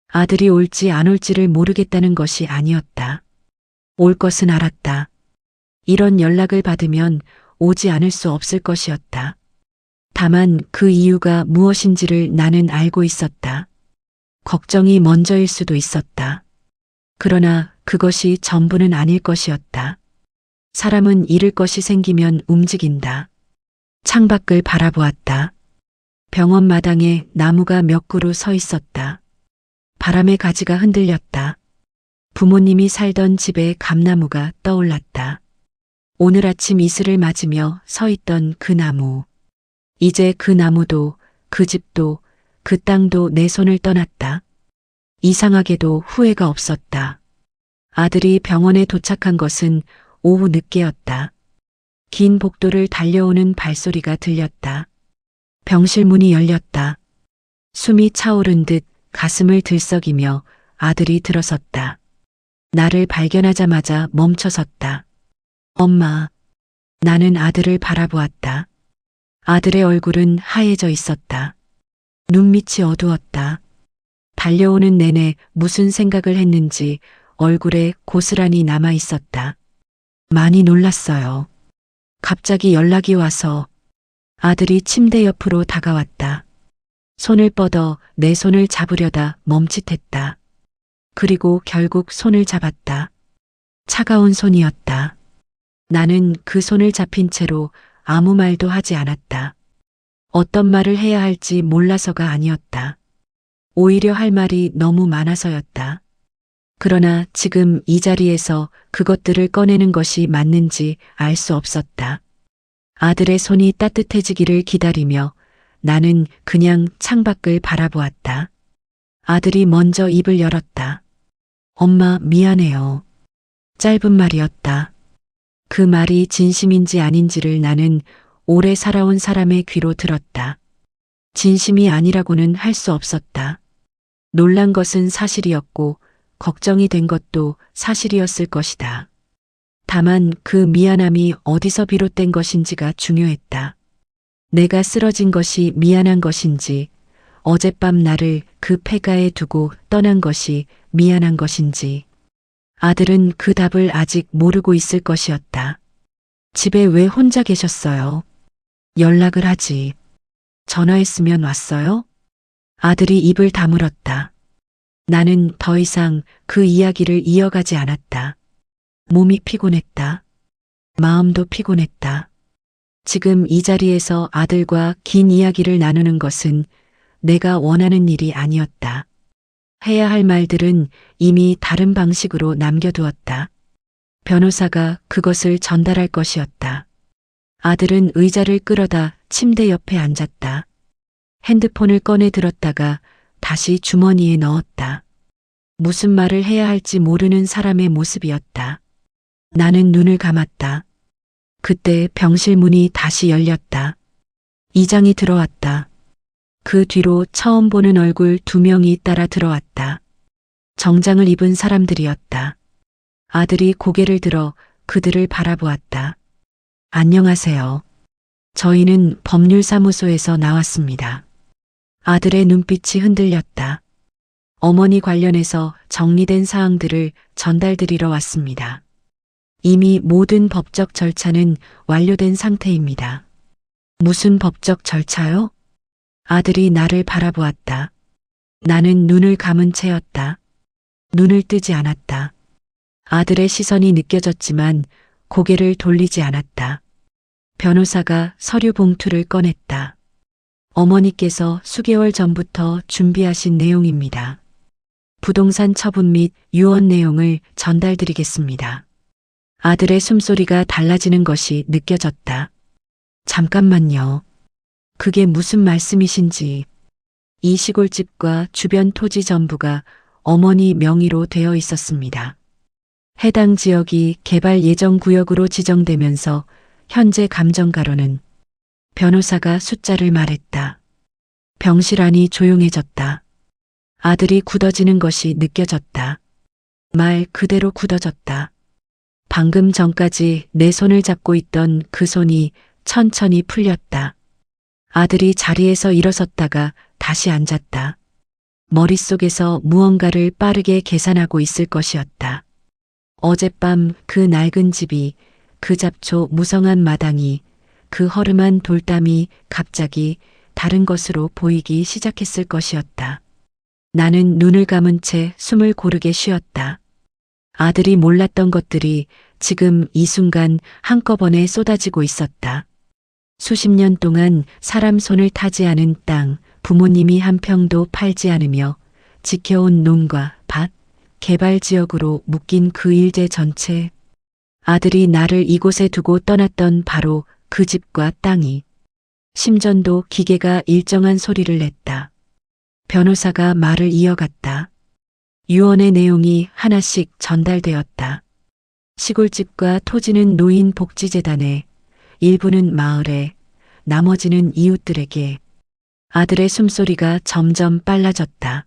[SPEAKER 1] 아들이 올지 안 올지를 모르겠다는 것이 아니었다. 올 것은 알았다. 이런 연락을 받으면 오지 않을 수 없을 것이었다. 다만 그 이유가 무엇인지를 나는 알고 있었다. 걱정이 먼저일 수도 있었다. 그러나 그것이 전부는 아닐 것이었다. 사람은 잃을 것이 생기면 움직인다. 창밖을 바라보았다. 병원 마당에 나무가 몇 그루 서 있었다. 바람에 가지가 흔들렸다. 부모님이 살던 집의 감나무가 떠올랐다. 오늘 아침 이슬을 맞으며 서 있던 그 나무. 이제 그 나무도, 그 집도, 그 땅도 내 손을 떠났다. 이상하게도 후회가 없었다. 아들이 병원에 도착한 것은 오후 늦게였다. 긴 복도를 달려오는 발소리가 들렸다. 병실 문이 열렸다. 숨이 차오른 듯 가슴을 들썩이며 아들이 들어섰다. 나를 발견하자마자 멈춰섰다. 엄마. 나는 아들을 바라보았다. 아들의 얼굴은 하얘져 있었다. 눈밑이 어두웠다. 달려오는 내내 무슨 생각을 했는지 얼굴에 고스란히 남아 있었다. 많이 놀랐어요. 갑자기 연락이 와서 아들이 침대 옆으로 다가왔다. 손을 뻗어 내 손을 잡으려다 멈칫했다. 그리고 결국 손을 잡았다. 차가운 손이었다. 나는 그 손을 잡힌 채로 아무 말도 하지 않았다. 어떤 말을 해야 할지 몰라서가 아니었다. 오히려 할 말이 너무 많아서였다. 그러나 지금 이 자리에서 그것들을 꺼내는 것이 맞는지 알 수 없었다. 아들의 손이 따뜻해지기를 기다리며 나는 그냥 창밖을 바라보았다. 아들이 먼저 입을 열었다. 엄마, 미안해요. 짧은 말이었다. 그 말이 진심인지 아닌지를 나는 오래 살아온 사람의 귀로 들었다. 진심이 아니라고는 할 수 없었다. 놀란 것은 사실이었고 걱정이 된 것도 사실이었을 것이다. 다만 그 미안함이 어디서 비롯된 것인지가 중요했다. 내가 쓰러진 것이 미안한 것인지, 어젯밤 나를 그 폐가에 두고 떠난 것이 미안한 것인지. 아들은 그 답을 아직 모르고 있을 것이었다. 집에 왜 혼자 계셨어요? 연락을 하지. 전화했으면 왔어요? 아들이 입을 다물었다. 나는 더 이상 그 이야기를 이어가지 않았다. 몸이 피곤했다. 마음도 피곤했다. 지금 이 자리에서 아들과 긴 이야기를 나누는 것은 내가 원하는 일이 아니었다. 해야 할 말들은 이미 다른 방식으로 남겨두었다. 변호사가 그것을 전달할 것이었다. 아들은 의자를 끌어다 침대 옆에 앉았다. 핸드폰을 꺼내 들었다가 다시 주머니에 넣었다. 무슨 말을 해야 할지 모르는 사람의 모습이었다. 나는 눈을 감았다. 그때 병실 문이 다시 열렸다. 이장이 들어왔다. 그 뒤로 처음 보는 얼굴 2명이 따라 들어왔다. 정장을 입은 사람들이었다. 아들이 고개를 들어 그들을 바라보았다. 안녕하세요. 저희는 법률사무소에서 나왔습니다. 아들의 눈빛이 흔들렸다. 어머니 관련해서 정리된 사항들을 전달드리러 왔습니다. 이미 모든 법적 절차는 완료된 상태입니다. 무슨 법적 절차요? 아들이 나를 바라보았다. 나는 눈을 감은 채였다. 눈을 뜨지 않았다. 아들의 시선이 느껴졌지만 고개를 돌리지 않았다. 변호사가 서류 봉투를 꺼냈다. 어머니께서 수개월 전부터 준비하신 내용입니다. 부동산 처분 및 유언 내용을 전달드리겠습니다. 아들의 숨소리가 달라지는 것이 느껴졌다. 잠깐만요. 그게 무슨 말씀이신지. 이 시골집과 주변 토지 전부가 어머니 명의로 되어 있었습니다. 해당 지역이 개발 예정 구역으로 지정되면서 현재 감정가로는 변호사가 숫자를 말했다. 병실 안이 조용해졌다. 아들이 굳어지는 것이 느껴졌다. 말 그대로 굳어졌다. 방금 전까지 내 손을 잡고 있던 그 손이 천천히 풀렸다. 아들이 자리에서 일어섰다가 다시 앉았다. 머릿속에서 무언가를 빠르게 계산하고 있을 것이었다. 어젯밤 그 낡은 집이, 그 잡초 무성한 마당이, 그 허름한 돌담이 갑자기 다른 것으로 보이기 시작했을 것이었다. 나는 눈을 감은 채 숨을 고르게 쉬었다. 아들이 몰랐던 것들이 지금 이 순간 한꺼번에 쏟아지고 있었다. 수십 년 동안 사람 손을 타지 않은 땅, 부모님이 한 평도 팔지 않으며 지켜온 논과 밭, 개발 지역으로 묶인 그 일제 전체. 아들이 나를 이곳에 두고 떠났던 바로 그 집과 땅이. 심전도 기계가 일정한 소리를 냈다. 변호사가 말을 이어갔다. 유언의 내용이 하나씩 전달되었다. 시골집과 토지는 노인복지재단에, 일부는 마을에, 나머지는 이웃들에게. 아들의 숨소리가 점점 빨라졌다.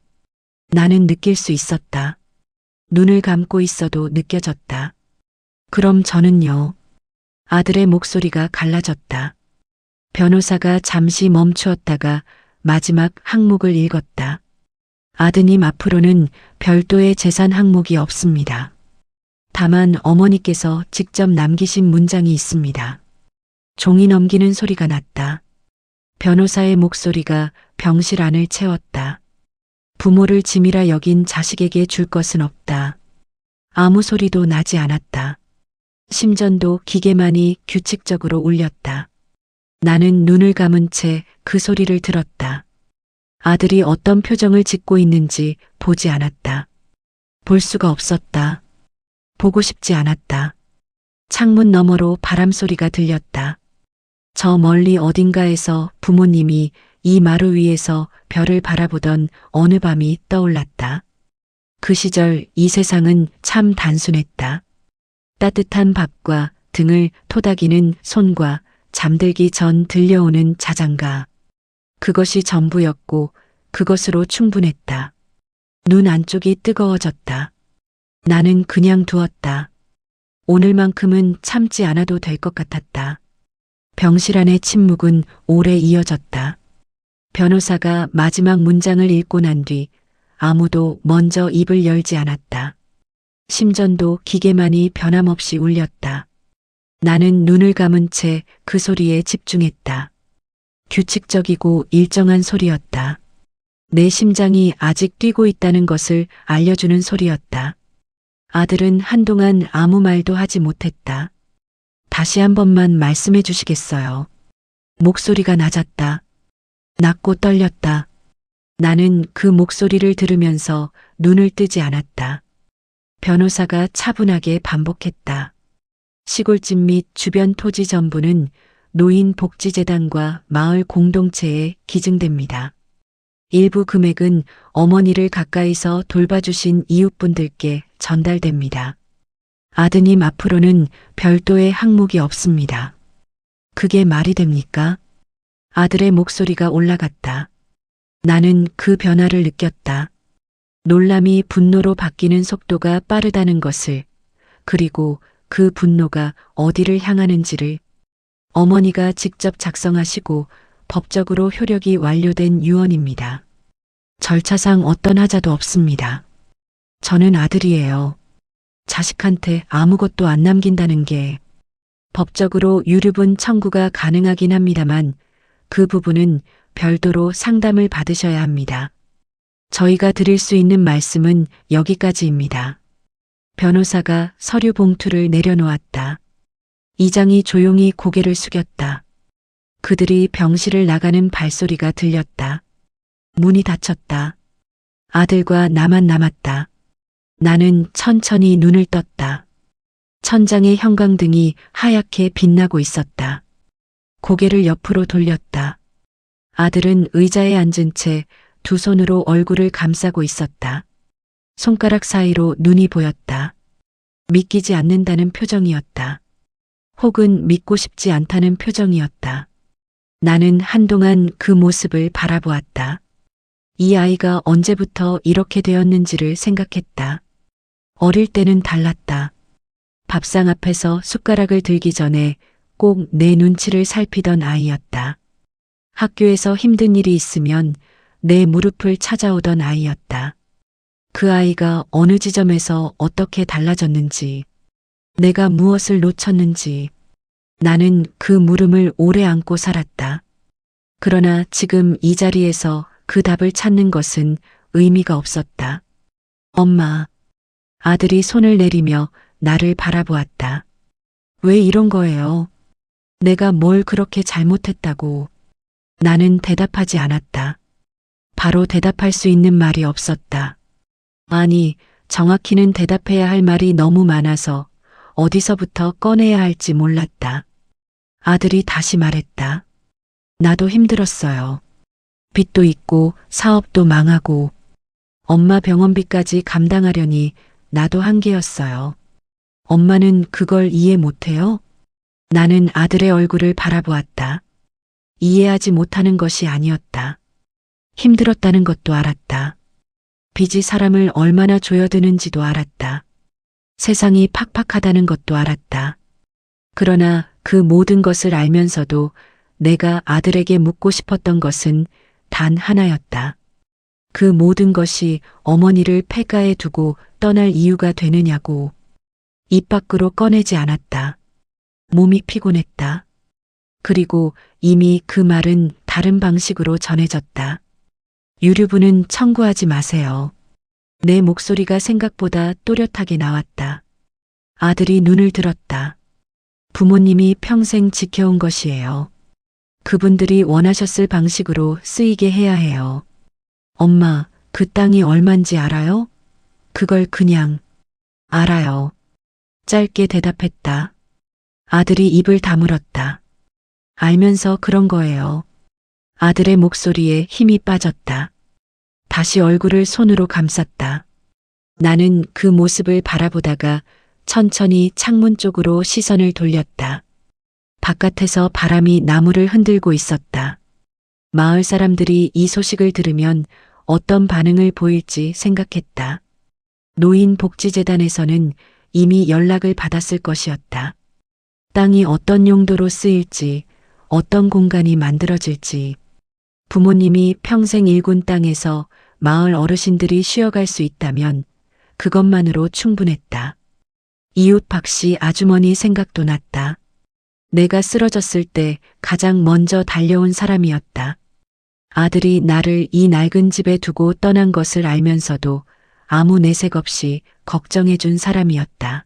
[SPEAKER 1] 나는 느낄 수 있었다. 눈을 감고 있어도 느껴졌다. 그럼 저는요? 아들의 목소리가 갈라졌다. 변호사가 잠시 멈추었다가 마지막 항목을 읽었다. 아드님 앞으로는 별도의 재산 항목이 없습니다. 다만 어머니께서 직접 남기신 문장이 있습니다. 종이 넘기는 소리가 났다. 변호사의 목소리가 병실 안을 채웠다. 부모를 짐이라 여긴 자식에게 줄 것은 없다. 아무 소리도 나지 않았다. 심전도 기계만이 규칙적으로 울렸다. 나는 눈을 감은 채 그 소리를 들었다. 아들이 어떤 표정을 짓고 있는지 보지 않았다. 볼 수가 없었다. 보고 싶지 않았다. 창문 너머로 바람 소리가 들렸다. 저 멀리 어딘가에서 부모님이 이 마루 위에서 별을 바라보던 어느 밤이 떠올랐다. 그 시절 이 세상은 참 단순했다. 따뜻한 밥과 등을 토닥이는 손과 잠들기 전 들려오는 자장가. 그것이 전부였고 그것으로 충분했다. 눈 안쪽이 뜨거워졌다. 나는 그냥 두었다. 오늘만큼은 참지 않아도 될 것 같았다. 병실 안의 침묵은 오래 이어졌다. 변호사가 마지막 문장을 읽고 난 뒤 아무도 먼저 입을 열지 않았다. 심전도 기계만이 변함없이 울렸다. 나는 눈을 감은 채 그 소리에 집중했다. 규칙적이고 일정한 소리였다. 내 심장이 아직 뛰고 있다는 것을 알려주는 소리였다. 아들은 한동안 아무 말도 하지 못했다. 다시 한 번만 말씀해 주시겠어요? 목소리가 낮았다. 낮고 떨렸다. 나는 그 목소리를 들으면서 눈을 뜨지 않았다. 변호사가 차분하게 반복했다. 시골집 및 주변 토지 전부는 노인복지재단과 마을 공동체에 기증됩니다. 일부 금액은 어머니를 가까이서 돌봐주신 이웃분들께 전달됩니다. 아드님 앞으로는 별도의 항목이 없습니다. 그게 말이 됩니까? 아들의 목소리가 올라갔다. 나는 그 변화를 느꼈다. 놀람이 분노로 바뀌는 속도가 빠르다는 것을, 그리고 그 분노가 어디를 향하는지를. 어머니가 직접 작성하시고 법적으로 효력이 완료된 유언입니다. 절차상 어떤 하자도 없습니다. 저는 아들이에요. 자식한테 아무것도 안 남긴다는 게. 법적으로 유류분 청구가 가능하긴 합니다만 그 부분은 별도로 상담을 받으셔야 합니다. 저희가 드릴 수 있는 말씀은 여기까지입니다. 변호사가 서류 봉투를 내려놓았다. 이장이 조용히 고개를 숙였다. 그들이 병실을 나가는 발소리가 들렸다. 문이 닫혔다. 아들과 나만 남았다. 나는 천천히 눈을 떴다. 천장의 형광등이 하얗게 빛나고 있었다. 고개를 옆으로 돌렸다. 아들은 의자에 앉은 채 두 손으로 얼굴을 감싸고 있었다. 손가락 사이로 눈이 보였다. 믿기지 않는다는 표정이었다. 혹은 믿고 싶지 않다는 표정이었다. 나는 한동안 그 모습을 바라보았다. 이 아이가 언제부터 이렇게 되었는지를 생각했다. 어릴 때는 달랐다. 밥상 앞에서 숟가락을 들기 전에 꼭 내 눈치를 살피던 아이였다. 학교에서 힘든 일이 있으면 내 무릎을 찾아오던 아이였다. 그 아이가 어느 지점에서 어떻게 달라졌는지, 내가 무엇을 놓쳤는지, 나는 그 물음을 오래 안고 살았다. 그러나 지금 이 자리에서 그 답을 찾는 것은 의미가 없었다. 엄마, 아들이 손을 내리며 나를 바라보았다. 왜 이런 거예요? 내가 뭘 그렇게 잘못했다고. 나는 대답하지 않았다. 바로 대답할 수 있는 말이 없었다. 아니, 정확히는 대답해야 할 말이 너무 많아서 어디서부터 꺼내야 할지 몰랐다. 아들이 다시 말했다. 나도 힘들었어요. 빚도 있고 사업도 망하고 엄마 병원비까지 감당하려니 나도 한계였어요. 엄마는 그걸 이해 못해요? 나는 아들의 얼굴을 바라보았다. 이해하지 못하는 것이 아니었다. 힘들었다는 것도 알았다. 빚이 사람을 얼마나 조여드는지도 알았다. 세상이 팍팍하다는 것도 알았다. 그러나 그 모든 것을 알면서도 내가 아들에게 묻고 싶었던 것은 단 하나였다. 그 모든 것이 어머니를 폐가에 두고 떠날 이유가 되느냐고. 입 밖으로 꺼내지 않았다. 몸이 피곤했다. 그리고 이미 그 말은 다른 방식으로 전해졌다. 유류분은 청구하지 마세요. 내 목소리가 생각보다 또렷하게 나왔다. 아들이 눈을 들었다. 부모님이 평생 지켜온 것이에요. 그분들이 원하셨을 방식으로 쓰이게 해야 해요. 엄마, 그 땅이 얼만지 알아요? 그걸 그냥 알아요. 짧게 대답했다. 아들이 입을 다물었다. 알면서 그런 거예요. 아들의 목소리에 힘이 빠졌다. 다시 얼굴을 손으로 감쌌다. 나는 그 모습을 바라보다가 천천히 창문 쪽으로 시선을 돌렸다. 바깥에서 바람이 나무를 흔들고 있었다. 마을 사람들이 이 소식을 들으면 어떤 반응을 보일지 생각했다. 노인복지재단에서는 이미 연락을 받았을 것이었다. 땅이 어떤 용도로 쓰일지, 어떤 공간이 만들어질지, 부모님이 평생 일군 땅에서 마을 어르신들이 쉬어갈 수 있다면 그것만으로 충분했다. 이웃 박씨 아주머니 생각도 났다. 내가 쓰러졌을 때 가장 먼저 달려온 사람이었다. 아들이 나를 이 낡은 집에 두고 떠난 것을 알면서도 아무 내색 없이 걱정해준 사람이었다.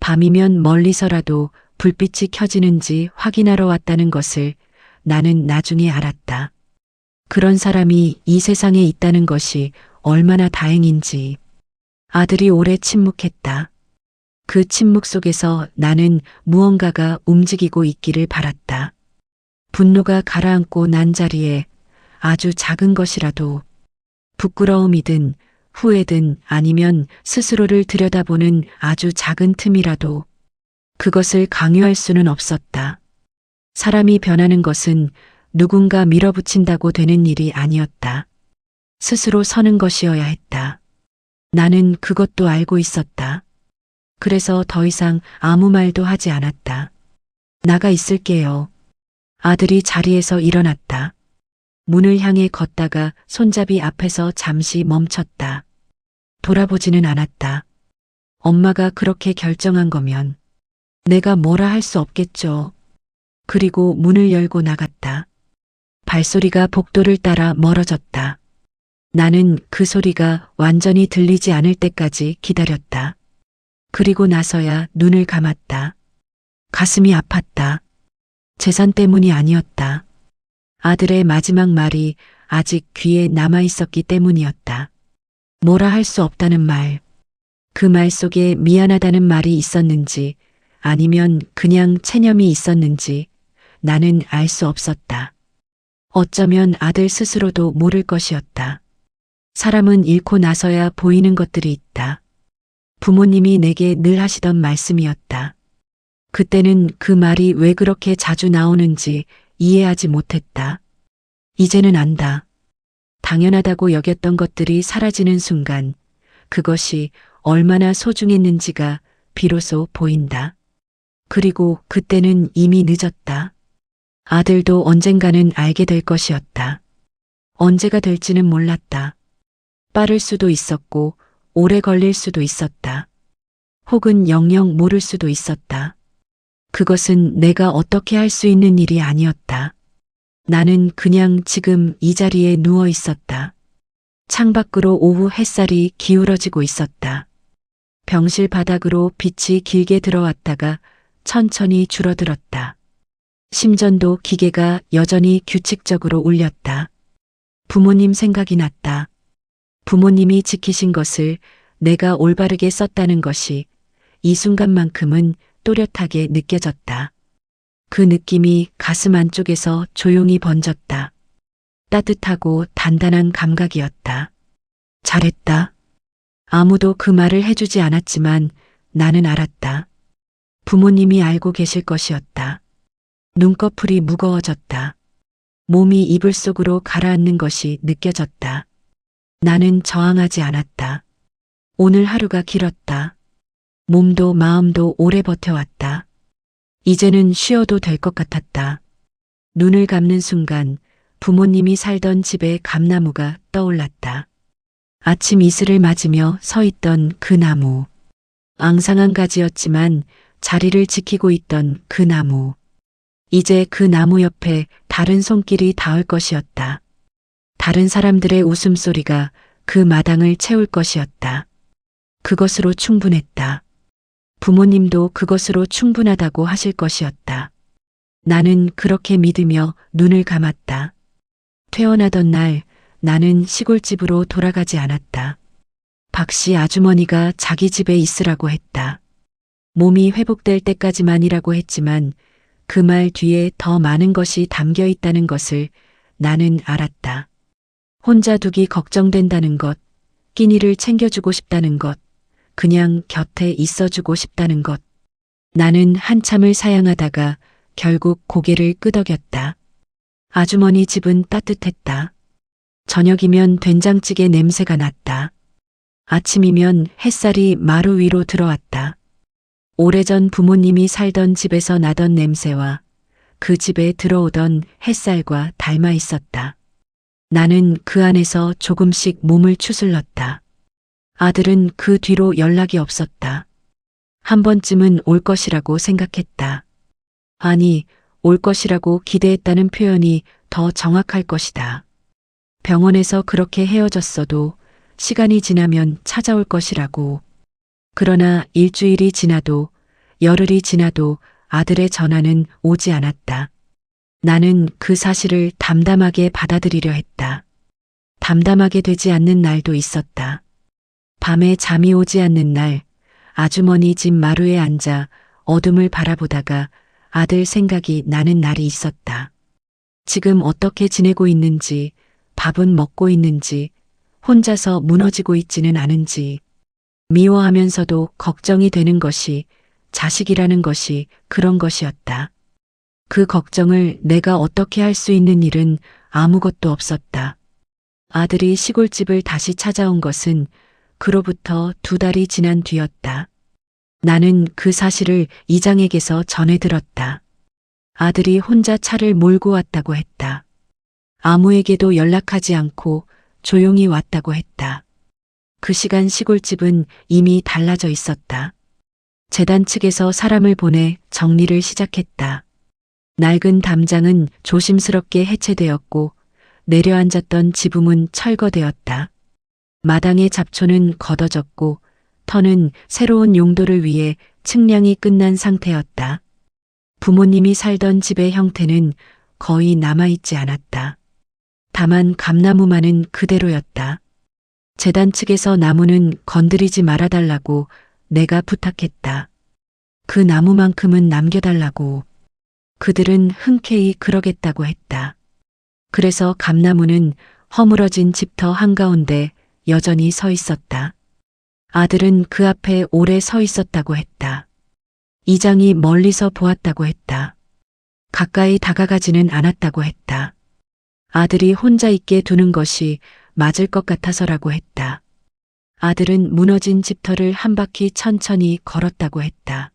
[SPEAKER 1] 밤이면 멀리서라도 불빛이 켜지는지 확인하러 왔다는 것을 나는 나중에 알았다. 그런 사람이 이 세상에 있다는 것이 얼마나 다행인지. 아들이 오래 침묵했다. 그 침묵 속에서 나는 무언가가 움직이고 있기를 바랐다. 분노가 가라앉고 난 자리에 아주 작은 것이라도 부끄러움이든 후회든 아니면 스스로를 들여다보는 아주 작은 틈이라도 그것을 강요할 수는 없었다. 사람이 변하는 것은 누군가 밀어붙인다고 되는 일이 아니었다. 스스로 서는 것이어야 했다. 나는 그것도 알고 있었다. 그래서 더 이상 아무 말도 하지 않았다. 나가 있을게요. 아들이 자리에서 일어났다. 문을 향해 걷다가 손잡이 앞에서 잠시 멈췄다. 돌아보지는 않았다. 엄마가 그렇게 결정한 거면 내가 뭐라 할 수 없겠죠. 그리고 문을 열고 나갔다. 발소리가 복도를 따라 멀어졌다. 나는 그 소리가 완전히 들리지 않을 때까지 기다렸다. 그리고 나서야 눈을 감았다. 가슴이 아팠다. 재산 때문이 아니었다. 아들의 마지막 말이 아직 귀에 남아 있었기 때문이었다. 뭐라 할 수 없다는 말. 그 말 속에 미안하다는 말이 있었는지 아니면 그냥 체념이 있었는지 나는 알 수 없었다. 어쩌면 아들 스스로도 모를 것이었다. 사람은 잃고 나서야 보이는 것들이 있다. 부모님이 내게 늘 하시던 말씀이었다. 그때는 그 말이 왜 그렇게 자주 나오는지 이해하지 못했다. 이제는 안다. 당연하다고 여겼던 것들이 사라지는 순간 그것이 얼마나 소중했는지가 비로소 보인다. 그리고 그때는 이미 늦었다. 아들도 언젠가는 알게 될 것이었다. 언제가 될지는 몰랐다. 빠를 수도 있었고 오래 걸릴 수도 있었다. 혹은 영영 모를 수도 있었다. 그것은 내가 어떻게 할 수 있는 일이 아니었다. 나는 그냥 지금 이 자리에 누워 있었다. 창밖으로 오후 햇살이 기울어지고 있었다. 병실 바닥으로 빛이 길게 들어왔다가 천천히 줄어들었다. 심전도 기계가 여전히 규칙적으로 울렸다. 부모님 생각이 났다. 부모님이 지키신 것을 내가 올바르게 썼다는 것이 이 순간만큼은 또렷하게 느껴졌다. 그 느낌이 가슴 안쪽에서 조용히 번졌다. 따뜻하고 단단한 감각이었다. 잘했다. 아무도 그 말을 해주지 않았지만 나는 알았다. 부모님이 알고 계실 것이었다. 눈꺼풀이 무거워졌다. 몸이 이불 속으로 가라앉는 것이 느껴졌다. 나는 저항하지 않았다. 오늘 하루가 길었다. 몸도 마음도 오래 버텨왔다. 이제는 쉬어도 될 것 같았다. 눈을 감는 순간 부모님이 살던 집의 감나무가 떠올랐다. 아침 이슬을 맞으며 서 있던 그 나무. 앙상한 가지였지만 자리를 지키고 있던 그 나무. 이제 그 나무 옆에 다른 손길이 닿을 것이었다. 다른 사람들의 웃음소리가 그 마당을 채울 것이었다. 그것으로 충분했다. 부모님도 그것으로 충분하다고 하실 것이었다. 나는 그렇게 믿으며 눈을 감았다. 퇴원하던 날 나는 시골집으로 돌아가지 않았다. 박씨 아주머니가 자기 집에 있으라고 했다. 몸이 회복될 때까지만이라고 했지만 그 말 뒤에 더 많은 것이 담겨 있다는 것을 나는 알았다. 혼자 두기 걱정된다는 것, 끼니를 챙겨주고 싶다는 것, 그냥 곁에 있어주고 싶다는 것. 나는 한참을 사양하다가 결국 고개를 끄덕였다. 아주머니 집은 따뜻했다. 저녁이면 된장찌개 냄새가 났다. 아침이면 햇살이 마루 위로 들어왔다. 오래전 부모님이 살던 집에서 나던 냄새와 그 집에 들어오던 햇살과 닮아 있었다. 나는 그 안에서 조금씩 몸을 추슬렀다. 아들은 그 뒤로 연락이 없었다. 한 번쯤은 올 것이라고 생각했다. 아니, 올 것이라고 기대했다는 표현이 더 정확할 것이다. 병원에서 그렇게 헤어졌어도 시간이 지나면 찾아올 것이라고. 그러나 일주일이 지나도 열흘이 지나도 아들의 전화는 오지 않았다. 나는 그 사실을 담담하게 받아들이려 했다. 담담하게 되지 않는 날도 있었다. 밤에 잠이 오지 않는 날, 아주머니 집 마루에 앉아 어둠을 바라보다가 아들 생각이 나는 날이 있었다. 지금 어떻게 지내고 있는지, 밥은 먹고 있는지, 혼자서 무너지고 있지는 않은지, 미워하면서도 걱정이 되는 것이 자식이라는 것이 그런 것이었다. 그 걱정을 내가 어떻게 할 수 있는 일은 아무것도 없었다. 아들이 시골집을 다시 찾아온 것은 그로부터 2달이 지난 뒤였다. 나는 그 사실을 이장에게서 전해 들었다. 아들이 혼자 차를 몰고 왔다고 했다. 아무에게도 연락하지 않고 조용히 왔다고 했다. 그 시간 시골집은 이미 달라져 있었다. 재단 측에서 사람을 보내 정리를 시작했다. 낡은 담장은 조심스럽게 해체되었고 내려앉았던 지붕은 철거되었다. 마당의 잡초는 걷어졌고 터는 새로운 용도를 위해 측량이 끝난 상태였다. 부모님이 살던 집의 형태는 거의 남아있지 않았다. 다만 감나무만은 그대로였다. 재단 측에서 나무는 건드리지 말아달라고 내가 부탁했다. 그 나무만큼은 남겨달라고. 그들은 흔쾌히 그러겠다고 했다. 그래서 감나무는 허물어진 집터 한가운데 여전히 서 있었다. 아들은 그 앞에 오래 서 있었다고 했다. 이장이 멀리서 보았다고 했다. 가까이 다가가지는 않았다고 했다. 아들이 혼자 있게 두는 것이 맞을 것 같아서라고 했다. 아들은 무너진 집터를 한 바퀴 천천히 걸었다고 했다.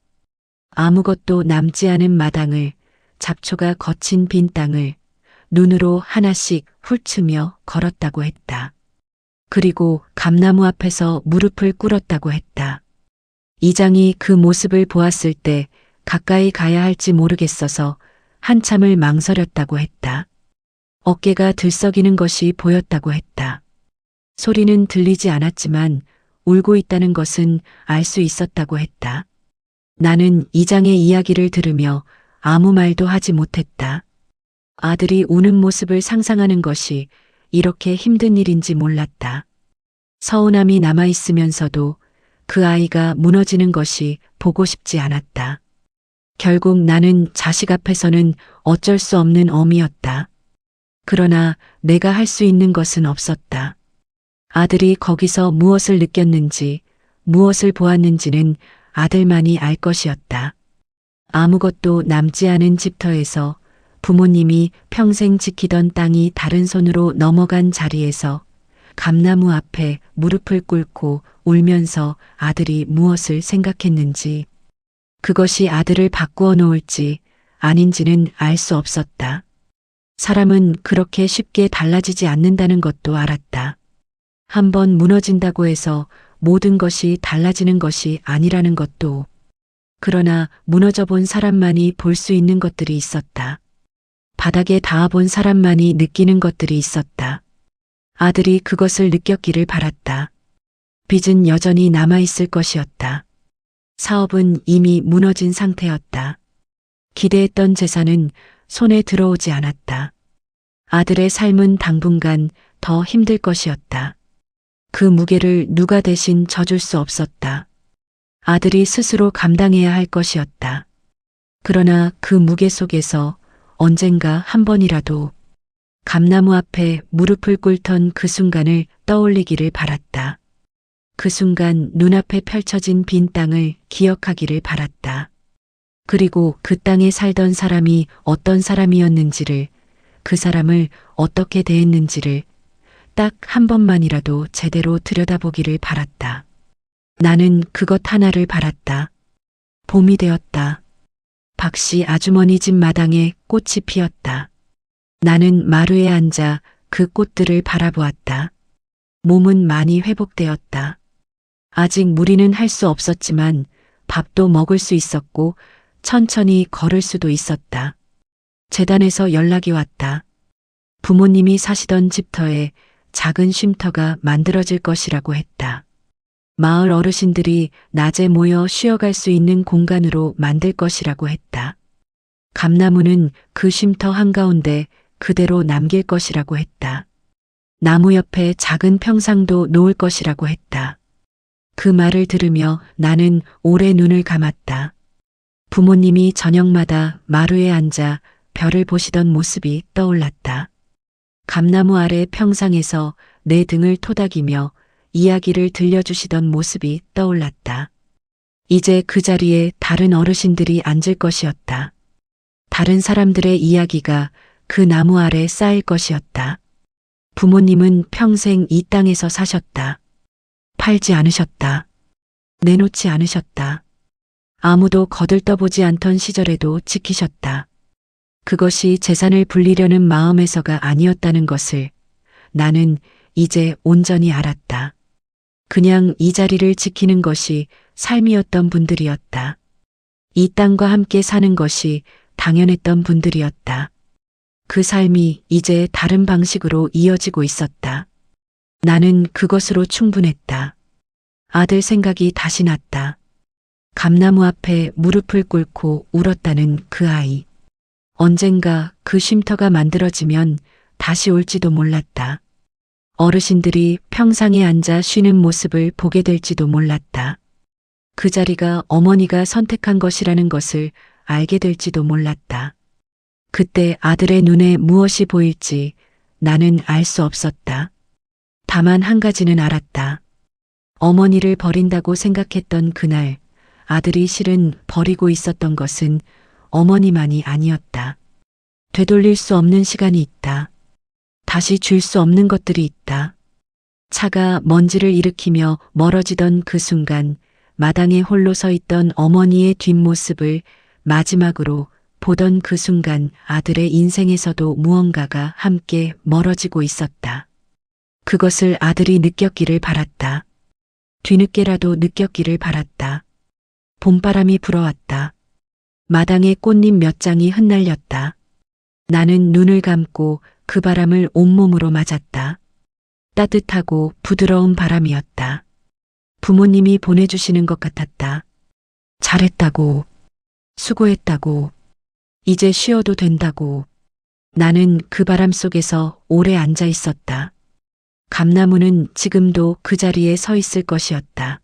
[SPEAKER 1] 아무것도 남지 않은 마당을, 잡초가 거친 빈 땅을 눈으로 하나씩 훑으며 걸었다고 했다. 그리고 감나무 앞에서 무릎을 꿇었다고 했다. 이장이 그 모습을 보았을 때 가까이 가야 할지 모르겠어서 한참을 망설였다고 했다. 어깨가 들썩이는 것이 보였다고 했다. 소리는 들리지 않았지만 울고 있다는 것은 알 수 있었다고 했다. 나는 이장의 이야기를 들으며 아무 말도 하지 못했다. 아들이 우는 모습을 상상하는 것이 이렇게 힘든 일인지 몰랐다. 서운함이 남아있으면서도 그 아이가 무너지는 것이 보고 싶지 않았다. 결국 나는 자식 앞에서는 어쩔 수 없는 어미였다. 그러나 내가 할 수 있는 것은 없었다. 아들이 거기서 무엇을 느꼈는지, 무엇을 보았는지는 아들만이 알 것이었다. 아무것도 남지 않은 집터에서 부모님이 평생 지키던 땅이 다른 손으로 넘어간 자리에서 감나무 앞에 무릎을 꿇고 울면서 아들이 무엇을 생각했는지, 그것이 아들을 바꾸어 놓을지 아닌지는 알 수 없었다. 사람은 그렇게 쉽게 달라지지 않는다는 것도 알았다. 한번 무너진다고 해서 모든 것이 달라지는 것이 아니라는 것도. 그러나 무너져 본 사람만이 볼 수 있는 것들이 있었다. 바닥에 닿아 본 사람만이 느끼는 것들이 있었다. 아들이 그것을 느꼈기를 바랐다. 빚은 여전히 남아있을 것이었다. 사업은 이미 무너진 상태였다. 기대했던 재산은 손에 들어오지 않았다. 아들의 삶은 당분간 더 힘들 것이었다. 그 무게를 누가 대신 져줄 수 없었다. 아들이 스스로 감당해야 할 것이었다. 그러나 그 무게 속에서 언젠가 한 번이라도 감나무 앞에 무릎을 꿇던 그 순간을 떠올리기를 바랐다. 그 순간 눈앞에 펼쳐진 빈 땅을 기억하기를 바랐다. 그리고 그 땅에 살던 사람이 어떤 사람이었는지를, 그 사람을 어떻게 대했는지를 딱 한 번만이라도 제대로 들여다보기를 바랐다. 나는 그것 하나를 바랐다. 봄이 되었다. 박씨 아주머니 집 마당에 꽃이 피었다. 나는 마루에 앉아 그 꽃들을 바라보았다. 몸은 많이 회복되었다. 아직 무리는 할 수 없었지만 밥도 먹을 수 있었고 천천히 걸을 수도 있었다. 재단에서 연락이 왔다. 부모님이 사시던 집터에 작은 쉼터가 만들어질 것이라고 했다. 마을 어르신들이 낮에 모여 쉬어갈 수 있는 공간으로 만들 것이라고 했다. 감나무는 그 쉼터 한가운데 그대로 남길 것이라고 했다. 나무 옆에 작은 평상도 놓을 것이라고 했다. 그 말을 들으며 나는 오래 눈을 감았다. 부모님이 저녁마다 마루에 앉아 별을 보시던 모습이 떠올랐다. 감나무 아래 평상에서 내 등을 토닥이며 이야기를 들려주시던 모습이 떠올랐다. 이제 그 자리에 다른 어르신들이 앉을 것이었다. 다른 사람들의 이야기가 그 나무 아래 쌓일 것이었다. 부모님은 평생 이 땅에서 사셨다. 팔지 않으셨다. 내놓지 않으셨다. 아무도 거들떠보지 않던 시절에도 지키셨다. 그것이 재산을 불리려는 마음에서가 아니었다는 것을 나는 이제 온전히 알았다. 그냥 이 자리를 지키는 것이 삶이었던 분들이었다. 이 땅과 함께 사는 것이 당연했던 분들이었다. 그 삶이 이제 다른 방식으로 이어지고 있었다. 나는 그것으로 충분했다. 아들 생각이 다시 났다. 감나무 앞에 무릎을 꿇고 울었다는 그 아이. 언젠가 그 쉼터가 만들어지면 다시 올지도 몰랐다. 어르신들이 평상에 앉아 쉬는 모습을 보게 될지도 몰랐다. 그 자리가 어머니가 선택한 것이라는 것을 알게 될지도 몰랐다. 그때 아들의 눈에 무엇이 보일지 나는 알 수 없었다. 다만 한 가지는 알았다. 어머니를 버린다고 생각했던 그날 아들이 실은 버리고 있었던 것은 어머니만이 아니었다. 되돌릴 수 없는 시간이 있다. 다시 줄 수 없는 것들이 있다. 차가 먼지를 일으키며 멀어지던 그 순간 마당에 홀로 서 있던 어머니의 뒷모습을 마지막으로 보던 그 순간 아들의 인생에서도 무언가가 함께 멀어지고 있었다. 그것을 아들이 느꼈기를 바랐다. 뒤늦게라도 느꼈기를 바랐다. 봄바람이 불어왔다. 마당에 꽃잎 몇 장이 흩날렸다. 나는 눈을 감고 그 바람을 온몸으로 맞았다. 따뜻하고 부드러운 바람이었다. 부모님이 보내주시는 것 같았다. 잘했다고, 수고했다고, 이제 쉬어도 된다고. 나는 그 바람 속에서 오래 앉아 있었다. 감나무는 지금도 그 자리에 서 있을 것이었다.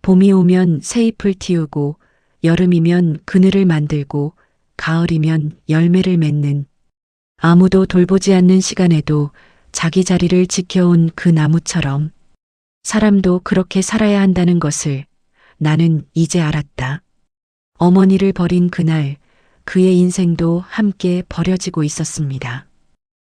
[SPEAKER 1] 봄이 오면 새잎을 틔우고, 여름이면 그늘을 만들고, 가을이면 열매를 맺는, 아무도 돌보지 않는 시간에도 자기 자리를 지켜온 그 나무처럼 사람도 그렇게 살아야 한다는 것을 나는 이제 알았다. 어머니를 버린 그날 그의 인생도 함께 버려지고 있었습니다.